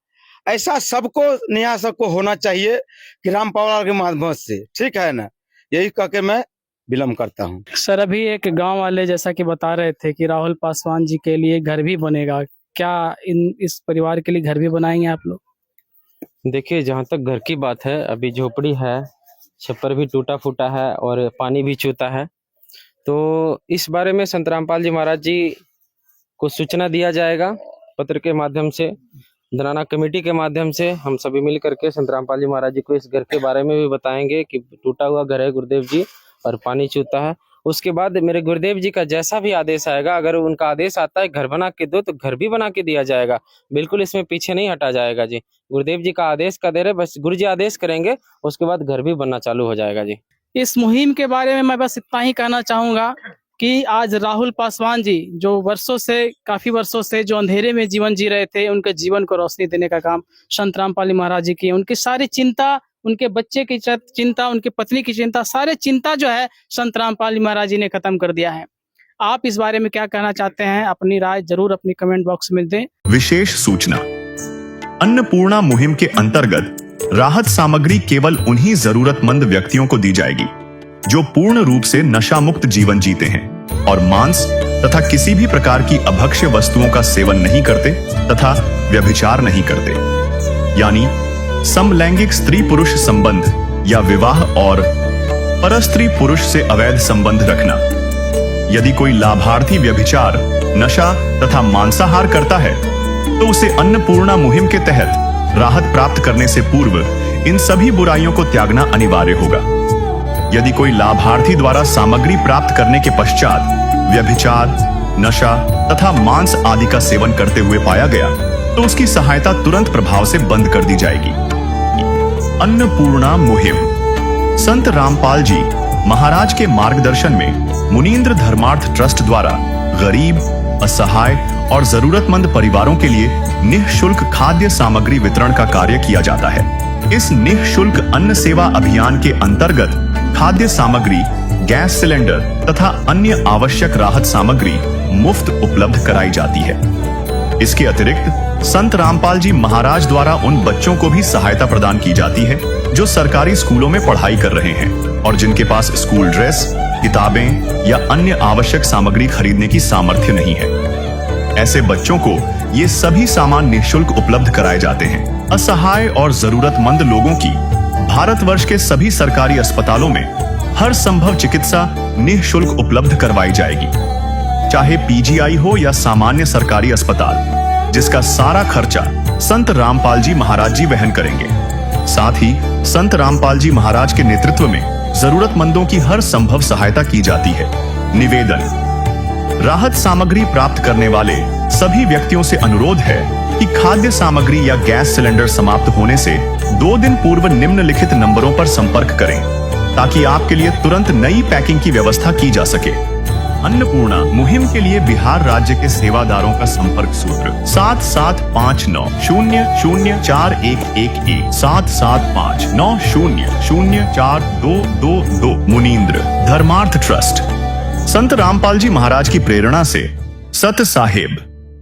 ऐसा सबको न्याय सबको होना चाहिए कि रामपाल बाबा के माध्यम से, ठीक है ना। यही कह के मैं विलम्ब करता हूँ। सर अभी एक गांव वाले जैसा कि बता रहे थे कि राहुल पासवान जी के लिए घर भी बनेगा, क्या इस परिवार के लिए घर भी बनाएंगे आप लोग? देखिए, जहाँ तक घर की बात है, अभी झोपड़ी है, छप्पर भी टूटा फूटा है और पानी भी चूता है। तो इस बारे में संत रामपाल जी महाराज जी को सूचना दिया जाएगा पत्र के माध्यम से, धनाना कमेटी के माध्यम से। हम सभी मिल करके संत रामपाल जी महाराज जी को इस घर के बारे में भी बताएंगे कि टूटा हुआ घर है गुरुदेव जी और पानी चूता है। उसके बाद मेरे गुरुदेव जी का जैसा भी आदेश आएगा, अगर उनका आदेश आता है घर बना के दो तो घर भी बना के दिया जाएगा। बिल्कुल इसमें पीछे नहीं हटा जाएगा जी। गुरुदेव जी का आदेश का दे रहे, बस गुरु जी आदेश करेंगे, उसके बाद घर भी बनना चालू हो जाएगा जी। इस मुहिम के बारे में मैं बस इतना ही कहना चाहूंगा कि आज राहुल पासवान जी जो काफी वर्षों से जो अंधेरे में जीवन जी रहे थे, उनके जीवन को रोशनी देने का काम संत रामपाल महाराज जी की। उनकी सारी चिंता, उनके बच्चे की चिंता, उनकी पत्नी की चिंता, सारे चिंता जो है संत रामपाल महाराज जी ने खत्म कर दिया है। आप इस बारे में क्या कहना चाहते हैं? अपनी राय जरूर अपनी कमेंट बॉक्स में दें। विशेष सूचना, अन्नपूर्णा मुहिम के अंतर्गत राहत सामग्री केवल उन्हीं जरूरतमंद व्यक्तियों को दी जाएगी जो पूर्ण रूप से नशा मुक्त जीवन जीते हैं और मांस तथा किसी भी प्रकार की अभक्ष्य वस्तुओं का सेवन नहीं करते तथा व्यभिचार नहीं करते, यानी समलैंगिक स्त्री पुरुष संबंध या विवाह और परस्त्री पुरुष से अवैध संबंध रखना। यदि कोई लाभार्थी व्यभिचार, नशा तथा मांसाहार करता है तो उसे अन्नपूर्णा मुहिम के तहत राहत प्राप्त करने से पूर्व इन सभी बुराइयों को त्यागना अनिवार्य होगा। यदि कोई लाभार्थी द्वारा सामग्री प्राप्त करने के पश्चात व्यभिचार, नशा तथा मांस आदि का सेवन करते हुए पाया गया तो उसकी सहायता तुरंत प्रभाव से बंद कर दी जाएगी। अन्नपूर्णा मुहिम संत रामपाल जी महाराज के मार्गदर्शन में मुनीन्द्र धर्मार्थ ट्रस्ट द्वारा गरीब, असहाय और जरूरतमंद परिवारों के लिए निःशुल्क खाद्य सामग्री वितरण का कार्य किया जाता है। इस निःशुल्क अन्न सेवा अभियान के अंतर्गत खाद्य सामग्री, गैस सिलेंडर तथा अन्य आवश्यक राहत सामग्री मुफ्त उपलब्ध कराई जाती है। इसके अतिरिक्त संत रामपाल जी महाराज द्वारा उन बच्चों को भी सहायता प्रदान की जाती है जो सरकारी स्कूलों में पढ़ाई कर रहे हैं और जिनके पास स्कूल ड्रेस, किताबें या अन्य आवश्यक सामग्री खरीदने की सामर्थ्य नहीं है। ऐसे बच्चों को ये सभी सामान निःशुल्क उपलब्ध कराए जाते हैं। असहाय और जरूरतमंद लोगों की भारतवर्ष के सभी सरकारी अस्पतालों में हर संभव चिकित्सा निःशुल्क उपलब्ध करवाई जाएगी, चाहे पीजीआई हो या सामान्य सरकारी अस्पताल, जिसका सारा खर्चा संत रामपाल जी महाराज जी वहन करेंगे। साथ ही संत रामपाल जी महाराज के नेतृत्व में जरूरतमंदों की हर संभव सहायता की जाती है। निवेदन: राहत सामग्री प्राप्त करने वाले सभी व्यक्तियों से अनुरोध है कि खाद्य सामग्री या गैस सिलेंडर समाप्त होने से 2 दिन पूर्व निम्नलिखित नंबरों पर संपर्क करें ताकि आपके लिए तुरंत नई पैकिंग की व्यवस्था की जा सके। अन्नपूर्णा मुहिम के लिए बिहार राज्य के सेवादारों का संपर्क सूत्र 7759004211 7759004222। मुनींद्र धर्मार्थ ट्रस्ट। संत रामपाल जी महाराज की प्रेरणा से सत साहेब।